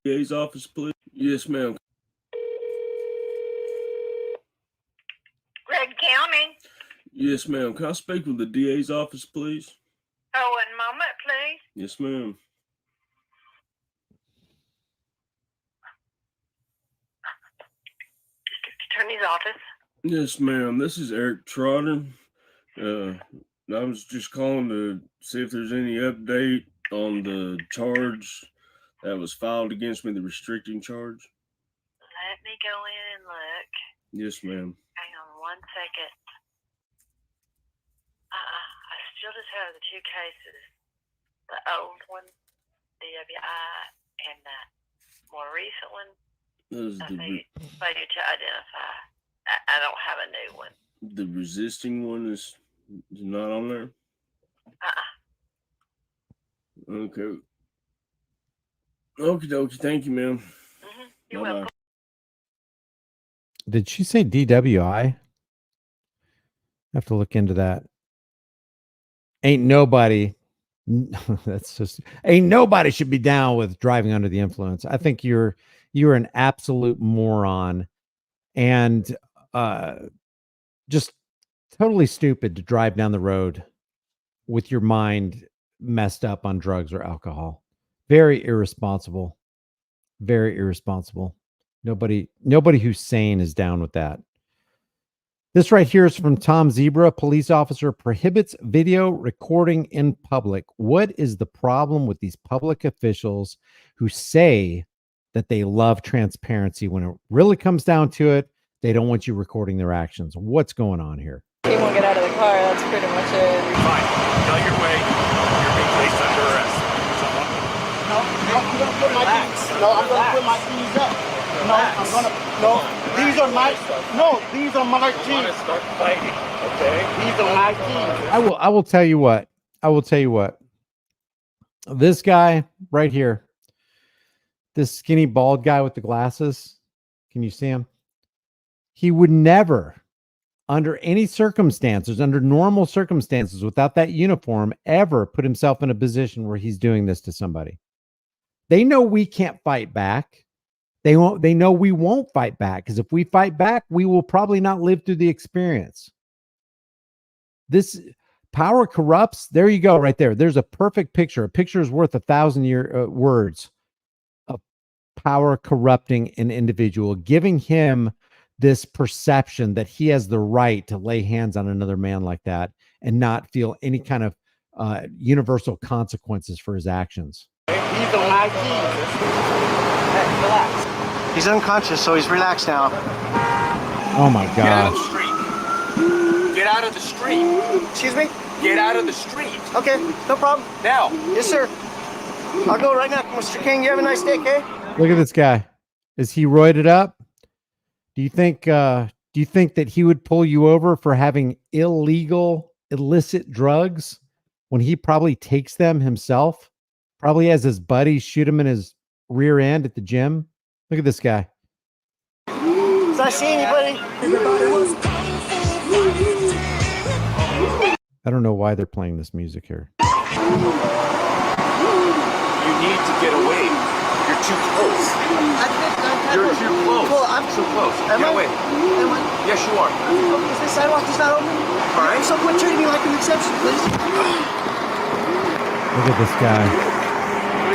DA's office, please. Yes, ma'am. Greg County. Yes, ma'am. Can I speak with the DA's office, please? Oh, one moment, please. Yes, ma'am. District Attorney's office. Yes, ma'am. This is Eric Trotter. I was just calling to see if there's any update on the charge that was filed against me, the restricting charge. Let me go in and look. Yes, ma'am. Hang on 1 second. I still just have the two cases. The old one, DWI, and the more recent one, failure to identify. I don't have a new one. The resisting one is not on there? Okay. Okie dokie. Thank you, ma'am. You're welcome. Did she say DWI? I have to look into that. Ain't nobody should be down with driving under the influence. I think you're an absolute moron and just totally stupid to drive down the road with your mind messed up on drugs or alcohol. Very irresponsible. Very irresponsible. Nobody who's sane is down with that. This right here is from Tom Zebra. Police officer prohibits video recording in public. What is the problem with these public officials who say that they love transparency when it really comes down to it? They don't want you recording their actions. What's going on here? He won't get out of the car. That's pretty much it. Fine. Tell your way. You're being placed under arrest. No, I'm gonna put my keys. No, I'm gonna put my keys up. No, I'm gonna. No, these are my. No, these are my keys. Start fighting. Okay. These are my keys. I will tell you what. I will tell you what. This guy right here, this skinny bald guy with the glasses. Can you see him? He would never, under any circumstances, under normal circumstances, without that uniform, ever put himself in a position where he's doing this to somebody. They know we can't fight back. They know we won't fight back, because if we fight back, we will probably not live through the experience. This power corrupts. There you go, right there. There's a perfect picture. A picture is worth 1,000 words of power corrupting an individual, giving him this perception that he has the right to lay hands on another man like that and not feel any kind of universal consequences for his actions. These are my keys. Hey, relax. He's unconscious, so he's relaxed now. Oh my Get out of gosh. the street. Get out of the street. Excuse me? Get out of the street. Okay, no problem. Now. Yes, sir. I'll go right now, Mr. King. You have a nice day, okay? Look at this guy. Is he roided up? Do you think Do you think that he would pull you over for having illegal, illicit drugs when he probably takes them himself? Probably has his buddies shoot him in his rear end at the gym. Look at this guy. Does I see anybody? I don't know why they're playing this music here. You need to get away. You're too close. You're too close. Well, I'm too close. Am Get I? away. Am I? Yes, you are. Okay, is this sidewalk just not open? All right. So quit treating me like an exception, please. Look at this guy.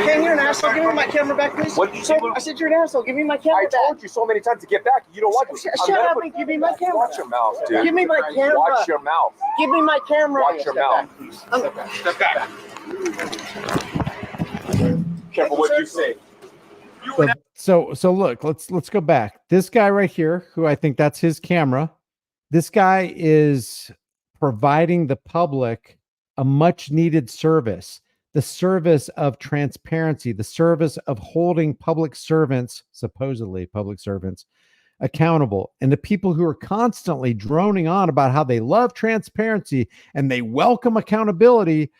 Ken, you're an asshole. Give me my camera back, please. What did you say? I said you're an asshole. Give me my camera I back. told you so many times to get back. You don't want to. Shut up and give me my camera. Watch your mouth, dude. Give me my camera. Watch your mouth. Give me my camera. Watch your mouth. Step back. Careful what you say. So look, let's go back. This guy right here, who I think that's his camera. This guy is providing the public a much needed service. The service of transparency, the service of holding public servants, supposedly public servants, accountable. And the people who are constantly droning on about how they love transparency and they welcome accountability,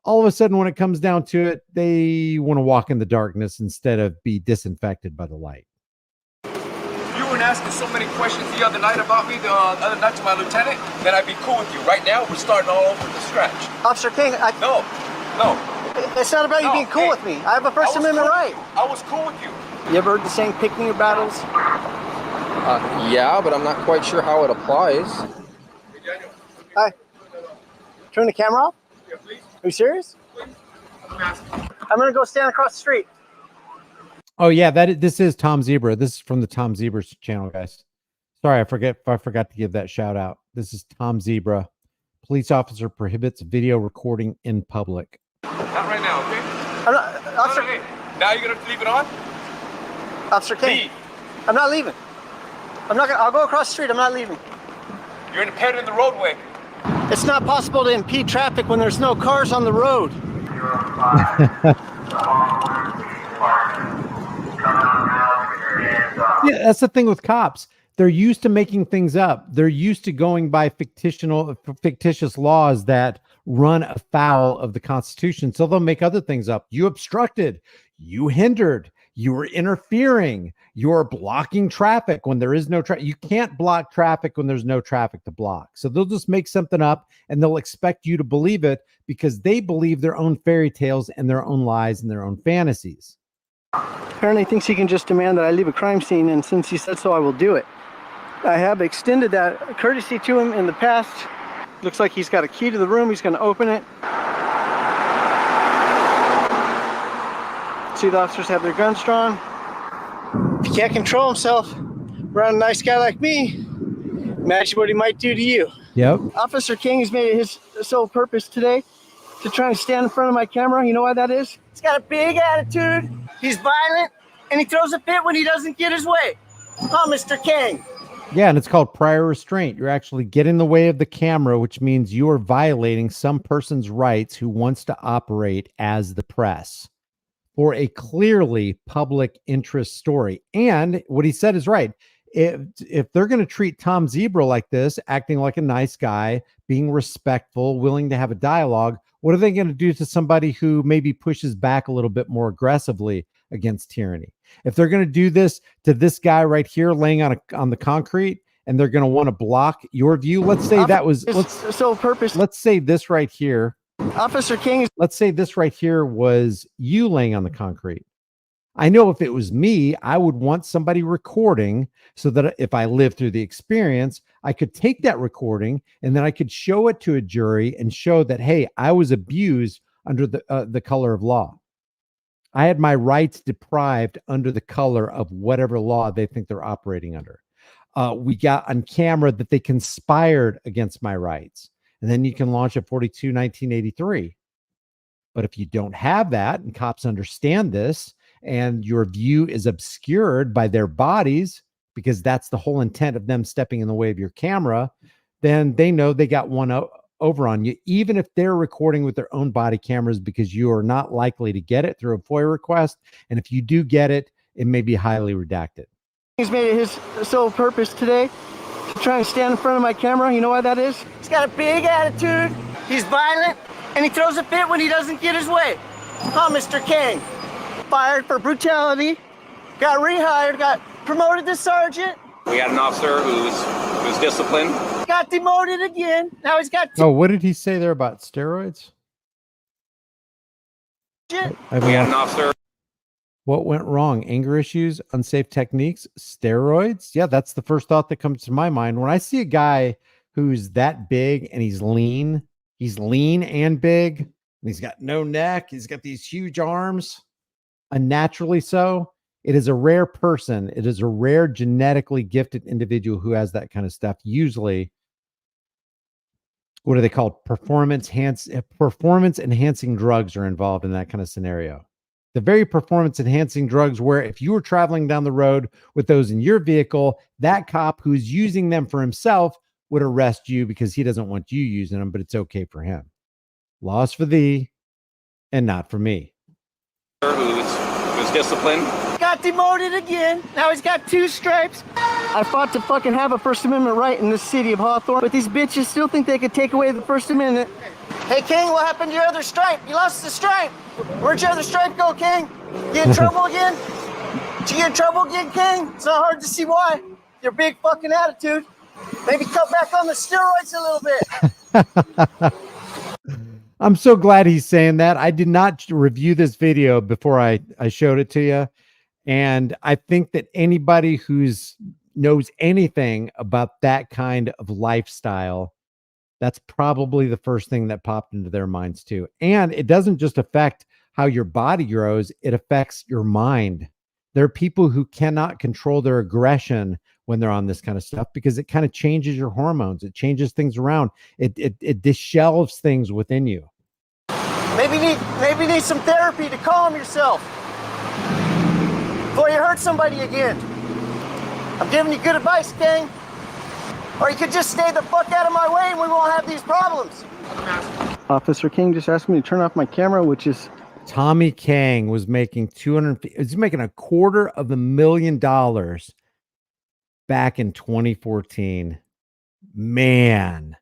all of a sudden, when it comes down to it, they want to walk in the darkness instead of be disinfected by the light. You were asking so many questions the other night about me, the other night to my lieutenant, that I'd be cool with you. Right now, we're starting all over the scratch. Officer King, No. it's not about you being cool with me. I have a First Amendment right. I was cool with you. You ever heard the saying, picking your battles? Yeah, but I'm not quite sure how it applies. Hi. Turn the camera off? Yeah, please. Are you serious? I'm going to go stand across the street. Oh yeah, this is Tom Zebra. This is from the Tom Zebra channel, guys. Sorry, I forgot to give that shout out. This is Tom Zebra. Police officer prohibits video recording in public. Not right now, okay? Officer, okay. Now you're gonna leave it on? Officer King, Leave. I'm not leaving. I'll go across the street. I'm not leaving. You're impaired in the roadway. It's not possible to impede traffic when there's no cars on the road. Yeah, that's the thing with cops. They're used to making things up. They're used to going by fictitious laws that run afoul of the Constitution. So they'll make other things up. You obstructed, you hindered, you were interfering, you're blocking traffic when there is no traffic. You can't block traffic when there's no traffic to block. So they'll just make something up and they'll expect you to believe it because they believe their own fairy tales and their own lies and their own fantasies. Apparently thinks he can just demand that I leave a crime scene, and since he said so, I will do it. I have extended that courtesy to him in the past. Looks like he's got a key to the room. He's going to open it. See, the officers have their guns drawn. If he can't control himself around a nice guy like me, imagine what he might do to you. Yep. Officer King has made it his sole purpose today to try and stand in front of my camera. You know why that is? He's got a big attitude. He's violent, and he throws a fit when he doesn't get his way. Oh, Mr. King. Yeah, and it's called prior restraint. You're actually getting in the way of the camera, which means you are violating some person's rights who wants to operate as the press for a clearly public interest story. And what he said is right. If they're going to treat Tom Zebra like this, acting like a nice guy, being respectful, willing to have a dialogue, what are they going to do to somebody who maybe pushes back a little bit more aggressively against tyranny? If they're going to do this to this guy right here laying on the concrete, and they're going to want to block your view, let's say that was sole purpose. Let's say this right here, Officer King. Let's say this right here was you laying on the concrete. I know if it was me, I would want somebody recording so that if I lived through the experience, I could take that recording and then I could show it to a jury and show that, hey, I was abused under the color of law. I had my rights deprived under the color of whatever law they think they're operating under. We got on camera that they conspired against my rights. And then you can launch a 42-1983. But if you don't have that and cops understand this, and your view is obscured by their bodies, because that's the whole intent of them stepping in the way of your camera, then they know they got one over on you, even if they're recording with their own body cameras, because you are not likely to get it through a FOIA request. And if you do get it, it may be highly redacted. He's made it his sole purpose today Trying to stand in front of my camera, you know why that is? He's got a big attitude, he's violent, and he throws a fit when he doesn't get his way. Huh, Mr. King? Fired for brutality, got rehired, got promoted to sergeant. We got an officer who's disciplined. Got demoted again. Now he's got Oh, what did he say there about steroids? We got an officer. What went wrong? Anger issues, unsafe techniques, steroids? Yeah, that's the first thought that comes to my mind. When I see a guy who's that big and he's lean and big, and he's got no neck, he's got these huge arms, unnaturally so. It is a rare person. It is a rare genetically gifted individual who has that kind of stuff. Usually, what are they called? Performance enhancing drugs are involved in that kind of scenario. The very performance enhancing drugs where if you were traveling down the road with those in your vehicle, that cop who's using them for himself would arrest you because he doesn't want you using them, but it's okay for him. Laws for thee and not for me. Who's disciplined. got demoted again. Now he's got 2 stripes. I fought to fucking have a First Amendment right in this city of Hawthorne, but these bitches still think they could take away the First Amendment. Hey, King, what happened to your other stripe? You lost the stripe. Where'd your other stripe go, King? Get in trouble again? Did you get in trouble again, King? It's not hard to see why. Your big fucking attitude. Maybe cut back on the steroids a little bit. I'm so glad he's saying that. I did not review this video before I showed it to you. And I think that anybody who's knows anything about that kind of lifestyle, that's probably the first thing that popped into their minds too. And it doesn't just affect how your body grows, it affects your mind. There are people who cannot control their aggression when they're on this kind of stuff because it kind of changes your hormones. It changes things around. It dishelves things within you. Maybe need some therapy to calm yourself before you hurt somebody again. I'm giving you good advice, King. Or you could just stay the fuck out of my way and we won't have these problems. Officer King just asked me to turn off my camera, which is... Tommy Kang was making he's making $250,000 back in 2014. Man.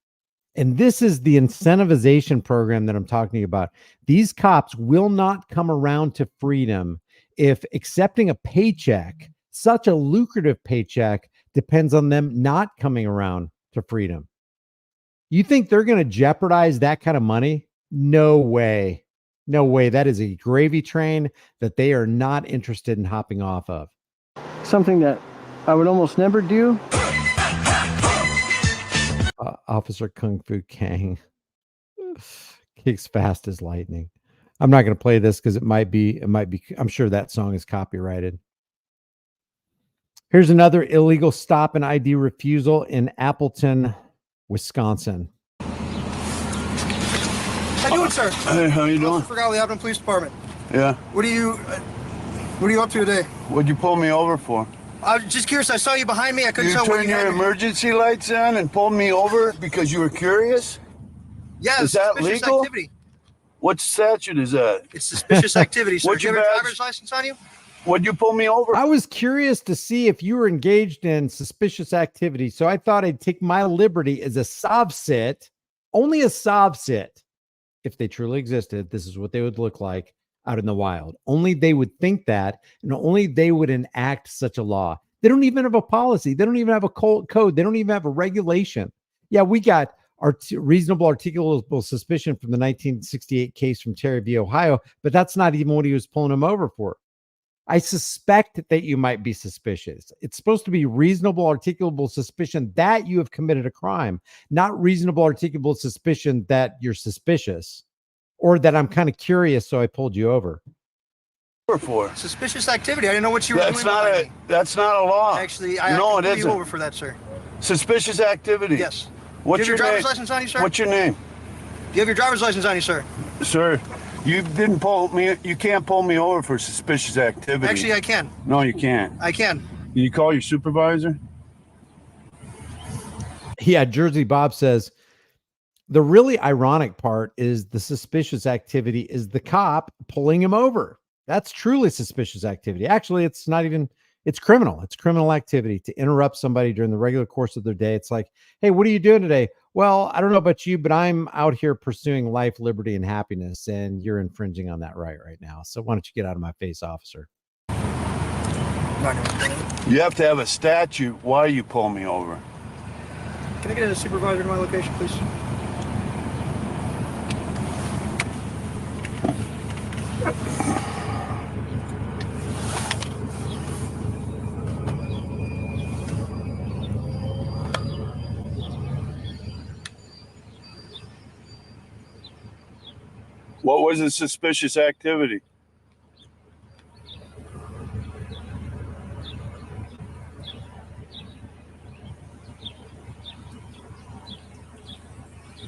And this is the incentivization program that I'm talking to you about. These cops will not come around to freedom if accepting a paycheck, such a lucrative paycheck, depends on them not coming around to freedom. You think they're going to jeopardize that kind of money? No way. No way. That is a gravy train that they are not interested in hopping off of. Something that I would almost never do. Officer Kung Fu Kang kicks fast as lightning. I'm not going to play this because it might be, I'm sure that song is copyrighted. Here's another illegal stop and ID refusal in Appleton, Wisconsin. How you doing, sir? Hey, how you doing? For the Appleton Police Department. Yeah. What are you up to today? What'd you pull me over for? I was just curious. I saw you behind me. I couldn't tell You what turned you your had. emergency lights on and pulled me over because you were curious? Yeah, Is that suspicious legal? activity. What statute is that? It's suspicious activity, sir. What's Do you your have a badge? driver's license on you? What'd you pull me over? I was curious to see if you were engaged in suspicious activity, so I thought I'd take my liberty as a sob sit, only a sob sit. If they truly existed, this is what they would look like out in the wild. Only they would think that, and only they would enact such a law. They don't even have a policy. They don't even have a code. They don't even have a regulation. Yeah, we got our reasonable articulable suspicion from the 1968 case from Terry v. Ohio, but that's not even what he was pulling him over for. I suspect that you might be suspicious. It's supposed to be reasonable articulable suspicion that you have committed a crime, not reasonable articulable suspicion that you're suspicious or that I'm kind of curious, so I pulled you over. For? Suspicious activity. I didn't know what you were That's doing. That's not a law. Actually, I no, can it pull you isn't. over for that, sir. Suspicious activity. Yes. What's Do you have your name? driver's license on you, sir? What's your name? Do you have your driver's license on you, sir? Sir, you didn't pull me. You can't pull me over for suspicious activity. Actually, I can. No, you can't. I can. Can you call your supervisor? Yeah, Jersey Bob says, the really ironic part is the suspicious activity is the cop pulling him over. That's truly suspicious activity. Actually, it's not even It's criminal. It's criminal activity to interrupt somebody during the regular course of their day. It's like, hey, what are you doing today? Well, I don't know about you, but I'm out here pursuing life, liberty, and happiness, and you're infringing on that right now. So why don't you get out of my face, officer? You have to have a statute why you pull me over. Can I get a supervisor to my location, please? What was the suspicious activity?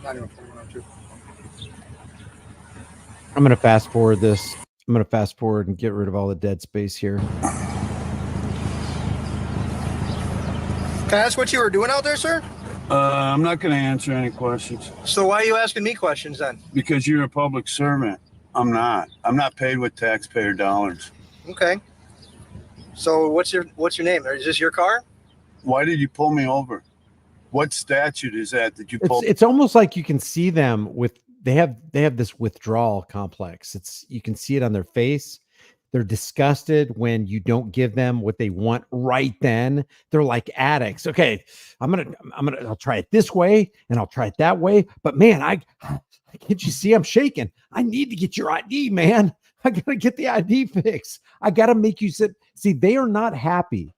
I'm going to fast forward this. I'm going to fast forward and get rid of all the dead space here. Can I ask what you were doing out there, sir? I'm not going to answer any questions. So why are you asking me questions then? Because you're a public servant. I'm not. I'm not paid with taxpayer dollars. Okay. So what's your name? Is this your car? Why did you pull me over? What statute is that you pull? It's almost like you can see them with they have this withdrawal complex. You can see it on their face. They're disgusted when you don't give them what they want right then. They're like addicts. Okay, I'll try it this way and I'll try it that way. But man, can't you see I'm shaking? I need to get your ID, man. I gotta get the ID fix. I gotta make you sit. See, they are not happy.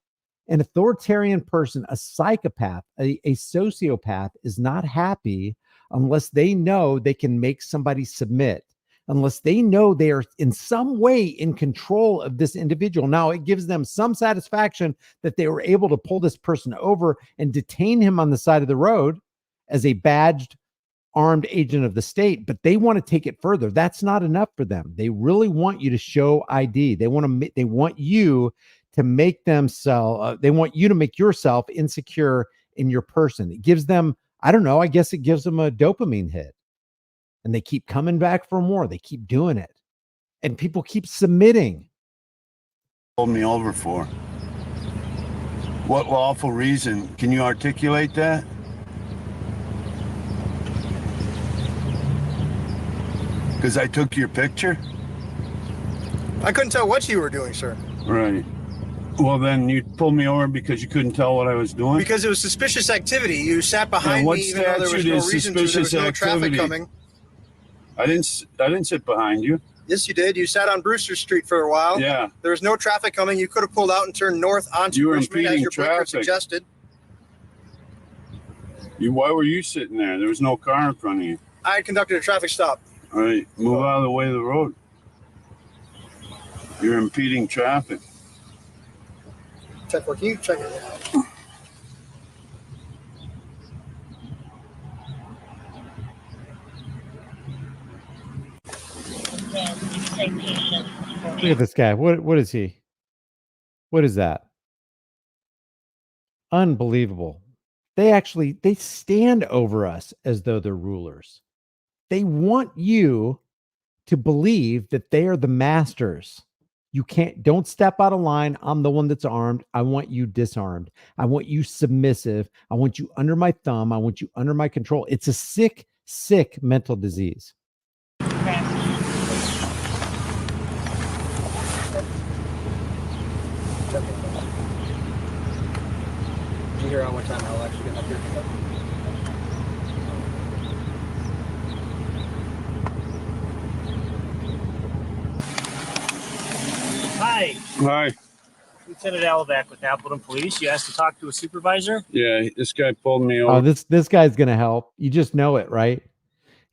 An authoritarian person, a psychopath, a sociopath is not happy unless they know they can make somebody submit. Unless they know they are in some way in control of this individual. Now, it gives them some satisfaction that they were able to pull this person over and detain him on the side of the road as a badged armed agent of the state, but they want to take it further. That's not enough for them. They really want you to show ID. They want you to make themselves, they want you to make yourself insecure in your person. It gives them, I don't know, I guess it gives them a dopamine hit. And they keep coming back for more. They keep doing it. And people keep submitting. Pulled me over for? What lawful reason? Can you articulate that? Because I took your picture? I couldn't tell what you were doing, sir. Right. Well, then you pulled me over because you couldn't tell what I was doing? Because it was suspicious activity. You sat behind me even though there was no reason to. There was no traffic coming. I didn't sit behind you. Yes, you did. You sat on Brewster Street for a while. Yeah. There was no traffic coming. You could have pulled out and turned north onto You were Brewster Street as impeding your blinker traffic. suggested. Why were you sitting there? There was no car in front of you. I had conducted a traffic stop. All right, move out of the way of the road. You're impeding traffic. Check what you check it out. Look at this guy. What is he? What is that? Unbelievable. They stand over us as though they're rulers. They want you to believe that they are the masters. Don't step out of line. I'm the one that's armed. I want you disarmed. I want you submissive. I want you under my thumb. I want you under my control. It's a sick, sick mental disease. Did you hear how much time I'll actually get up here? Hi. Hi. Lieutenant Alavac with Appleton Police. You asked to talk to a supervisor? Yeah, this guy pulled me over. Oh, this guy's going to help. You just know it, right?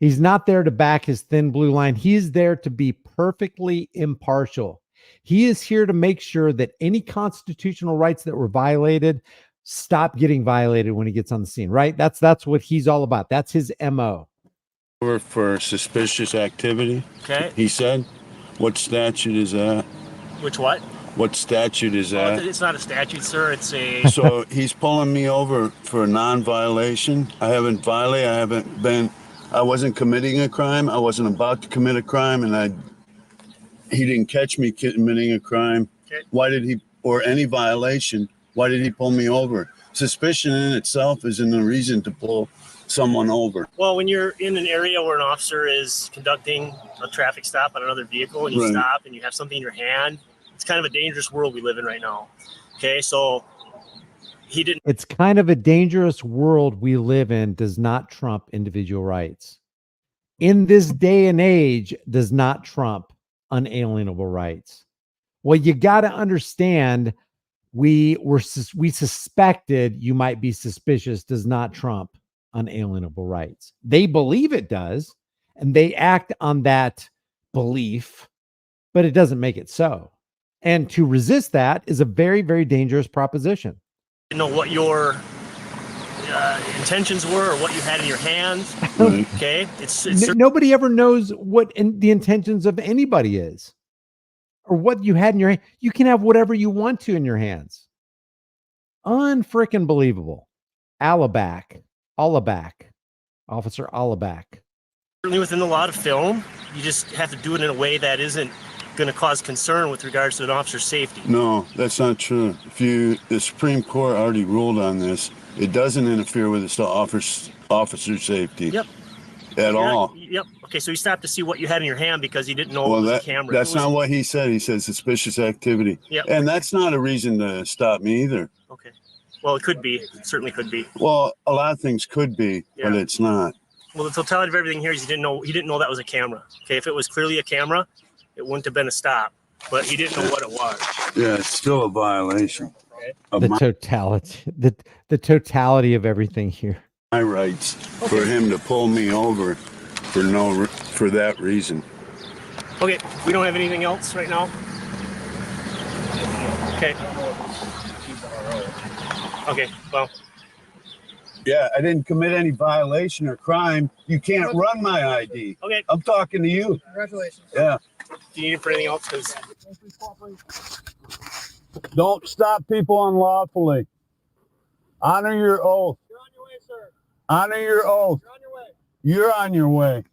He's not there to back his thin blue line. He's there to be perfectly impartial. He is here to make sure that any constitutional rights that were violated stop getting violated when he gets on the scene, right? That's what he's all about. That's his MO. Over for suspicious activity. Okay. He said, what statute is that? Which what? What statute is that? It's not a statute, sir. It's a... So he's pulling me over for a non-violation. I haven't violated. I wasn't committing a crime. I wasn't about to commit a crime, and he didn't catch me committing a crime. Okay. Why did he or any violation, why did he pull me over? Suspicion in itself isn't a reason to pull someone over. Well, when you're in an area where an officer is conducting a traffic stop on another vehicle and you Right. stop and you have something in your hand, it's kind of a dangerous world we live in right now. Okay, so he didn't. It's kind of a dangerous world we live in does not trump individual rights. In this day and age does not trump unalienable rights. Well, you got to understand we suspected you might be suspicious does not trump unalienable rights. They believe it does, and they act on that belief, but it doesn't make it so. And to resist that is a very, very dangerous proposition. Know what your intentions were or what you had in your hands. Right. Okay, it's Nobody ever knows what the intentions of anybody is or what you had in your hand. You can have whatever you want to in your hands. Unfrickin' believable. Officer Alabak. certainly within the law to film. You just have to do it in a way that isn't going to cause concern with regards to an officer's safety. No, that's not true. The Supreme Court already ruled on this. It doesn't interfere with the officer safety. Yep. At all. Yep. Okay, so he stopped to see what you had in your hand because he didn't know Well, it was a camera. that's not what he said. He said suspicious activity. Yep. And that's not a reason to stop me either. Okay. Well, it could be. It certainly could be. Well, a lot of things could be, but Yeah. it's not. Well, the totality of everything here is he didn't know that was a camera. Okay, if it was clearly a camera, it wouldn't have been a stop. But he didn't know what it was. Yeah, it's still a violation of The totality of everything here. my rights for him to pull me over for that reason. Okay, we don't have anything else right now. Okay. Okay. Well. Yeah, I didn't commit any violation or crime. You can't run my ID. Okay. I'm talking to you. Congratulations. Yeah. Do you need it for anything else? Because Don't stop people unlawfully. Honor your oath. you're on your way, sir. Honor your oath. You're on your way. You're on your way.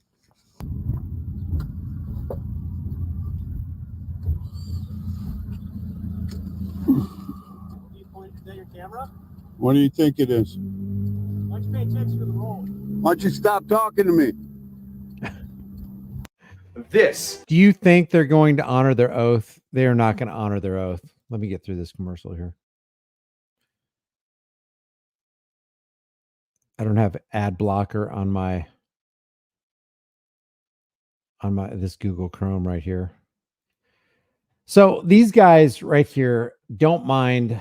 Is that your camera? What do you think it is? Why don't you pay attention to the road? Why don't you stop talking to me? This Do you think they're going to honor their oath? They are not going to honor their oath. Let me get through this commercial here. I don't have ad blocker on this Google Chrome right here. So these guys right here don't mind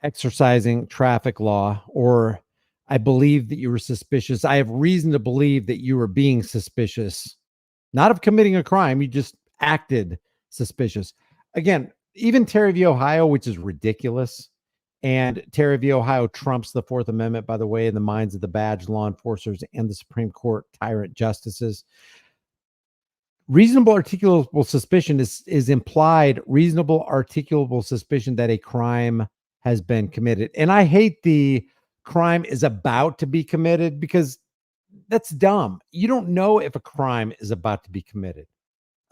exercising traffic law, or I believe that you were suspicious. I have reason to believe that you were being suspicious, not of committing a crime. You just acted suspicious. Again, even Terry v. Ohio, which is ridiculous. And Terry v. Ohio trumps the Fourth Amendment, by the way, in the minds of the badge law enforcers and the Supreme Court tyrant justices. Reasonable articulable suspicion is implied reasonable articulable suspicion that a crime has been committed. And I hate the crime is about to be committed, because that's dumb. You don't know if a crime is about to be committed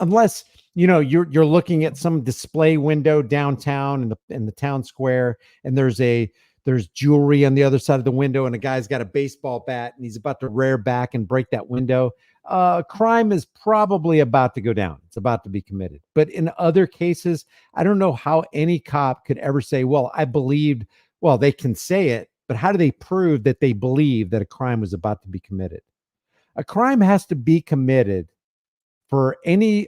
unless you're looking at some display window downtown in the town square, and there's jewelry on the other side of the window, and a guy's got a baseball bat and he's about to rear back and break that window. Crime is probably about to go down. It's about to be committed. But in other cases, I don't know how any cop could ever say, well, I believed. Well, they can say it, but how do they prove that they believe that a crime was about to be committed? A crime has to be committed for any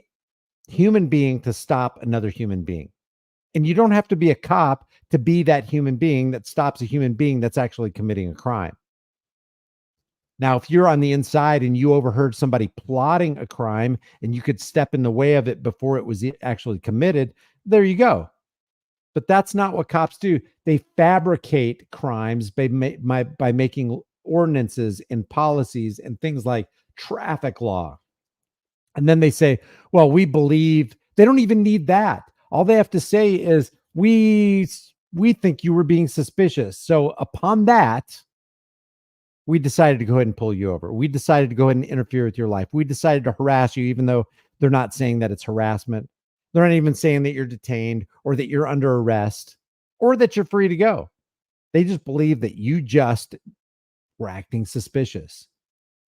human being to stop another human being. And you don't have to be a cop to be that human being that stops a human being that's actually committing a crime. Now, if you're on the inside and you overheard somebody plotting a crime and you could step in the way of it before it was actually committed, there you go. But that's not what cops do. They fabricate crimes by making ordinances and policies and things like traffic law. And then they say, well, we believe. They don't even need that. All they have to say is, we think you were being suspicious. So upon that, we decided to go ahead and pull you over. We decided to go ahead and interfere with your life. We decided to harass you, even though they're not saying that it's harassment. They're not even saying that you're detained or that you're under arrest or that you're free to go. They just believe that you just were acting suspicious.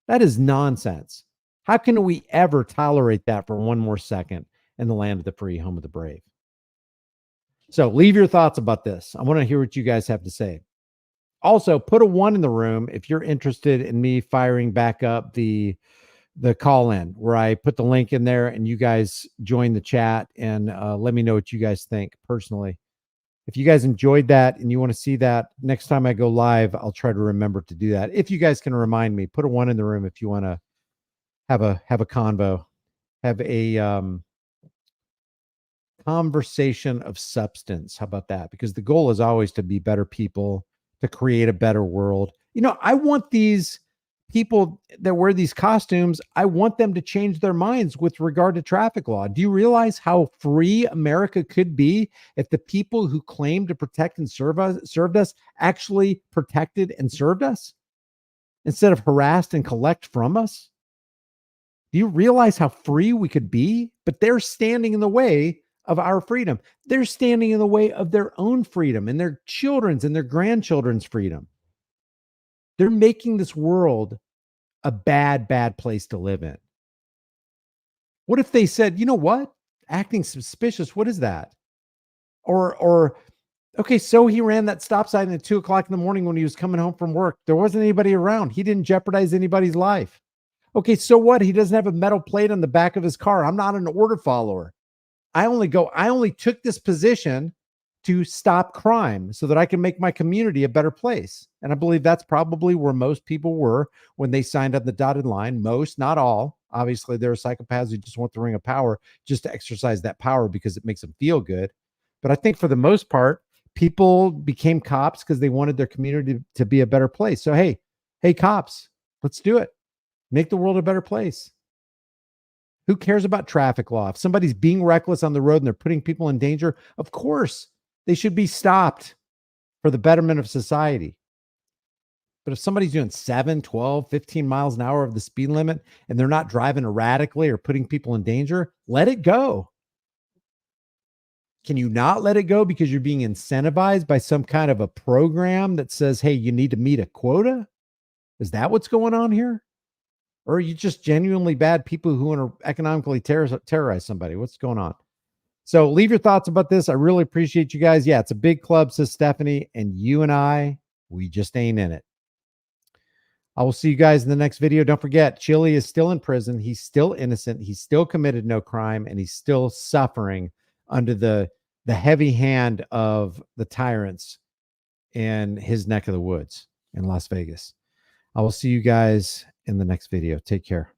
That is nonsense. How can we ever tolerate that for one more second in the land of the free, home of the brave? So leave your thoughts about this. I want to hear what you guys have to say. Also, put a 1 in the room if you're interested in me firing back up the call in, where I put the link in there and you guys join the chat and let me know what you guys think personally. If you guys enjoyed that and you want to see that next time I go live, I'll try to remember to do that. If you guys can remind me, put a 1 in the room if you want to have a convo, have a conversation of substance. How about that? Because the goal is always to be better people, to create a better world. You know, I want these people that wear these costumes, I want them to change their minds with regard to traffic law. Do you realize how free America could be if the people who claim to protect and served us actually protected and served us instead of harassed and collect from us? Do you realize how free we could be? But they're standing in the way of our freedom. They're standing in the way of their own freedom and their children's and their grandchildren's freedom. They're making this world a bad, bad place to live in. What if they said, you know what? Acting suspicious, what is that? Or okay, so he ran that stop sign at 2 o'clock in the morning when he was coming home from work. There wasn't anybody around. He didn't jeopardize anybody's life. Okay, so what? He doesn't have a metal plate on the back of his car. I'm not an order follower. I only took this position to stop crime so that I can make my community a better place. And I believe that's probably where most people were when they signed on the dotted line. Most, not all. Obviously, there are psychopaths who just want the ring of power just to exercise that power because it makes them feel good. But I think for the most part, people became cops because they wanted their community to be a better place. So, hey, cops, let's do it. Make the world a better place. Who cares about traffic law? If somebody's being reckless on the road and they're putting people in danger, of course, they should be stopped for the betterment of society. But if somebody's doing 7, 12, 15 miles an hour of the speed limit and they're not driving erratically or putting people in danger, let it go. Can you not let it go because you're being incentivized by some kind of a program that says, hey, you need to meet a quota? Is that what's going on here? Or are you just genuinely bad people who want to economically terrorize somebody? What's going on? So leave your thoughts about this. I really appreciate you guys. Yeah, it's a big club, says Stephanie, and you and I, we just ain't in it. I will see you guys in the next video. Don't forget, Chili is still in prison. He's still innocent. He's still committed no crime, and he's still suffering under the heavy hand of the tyrants in his neck of the woods in Las Vegas. I will see you guys in the next video. Take care.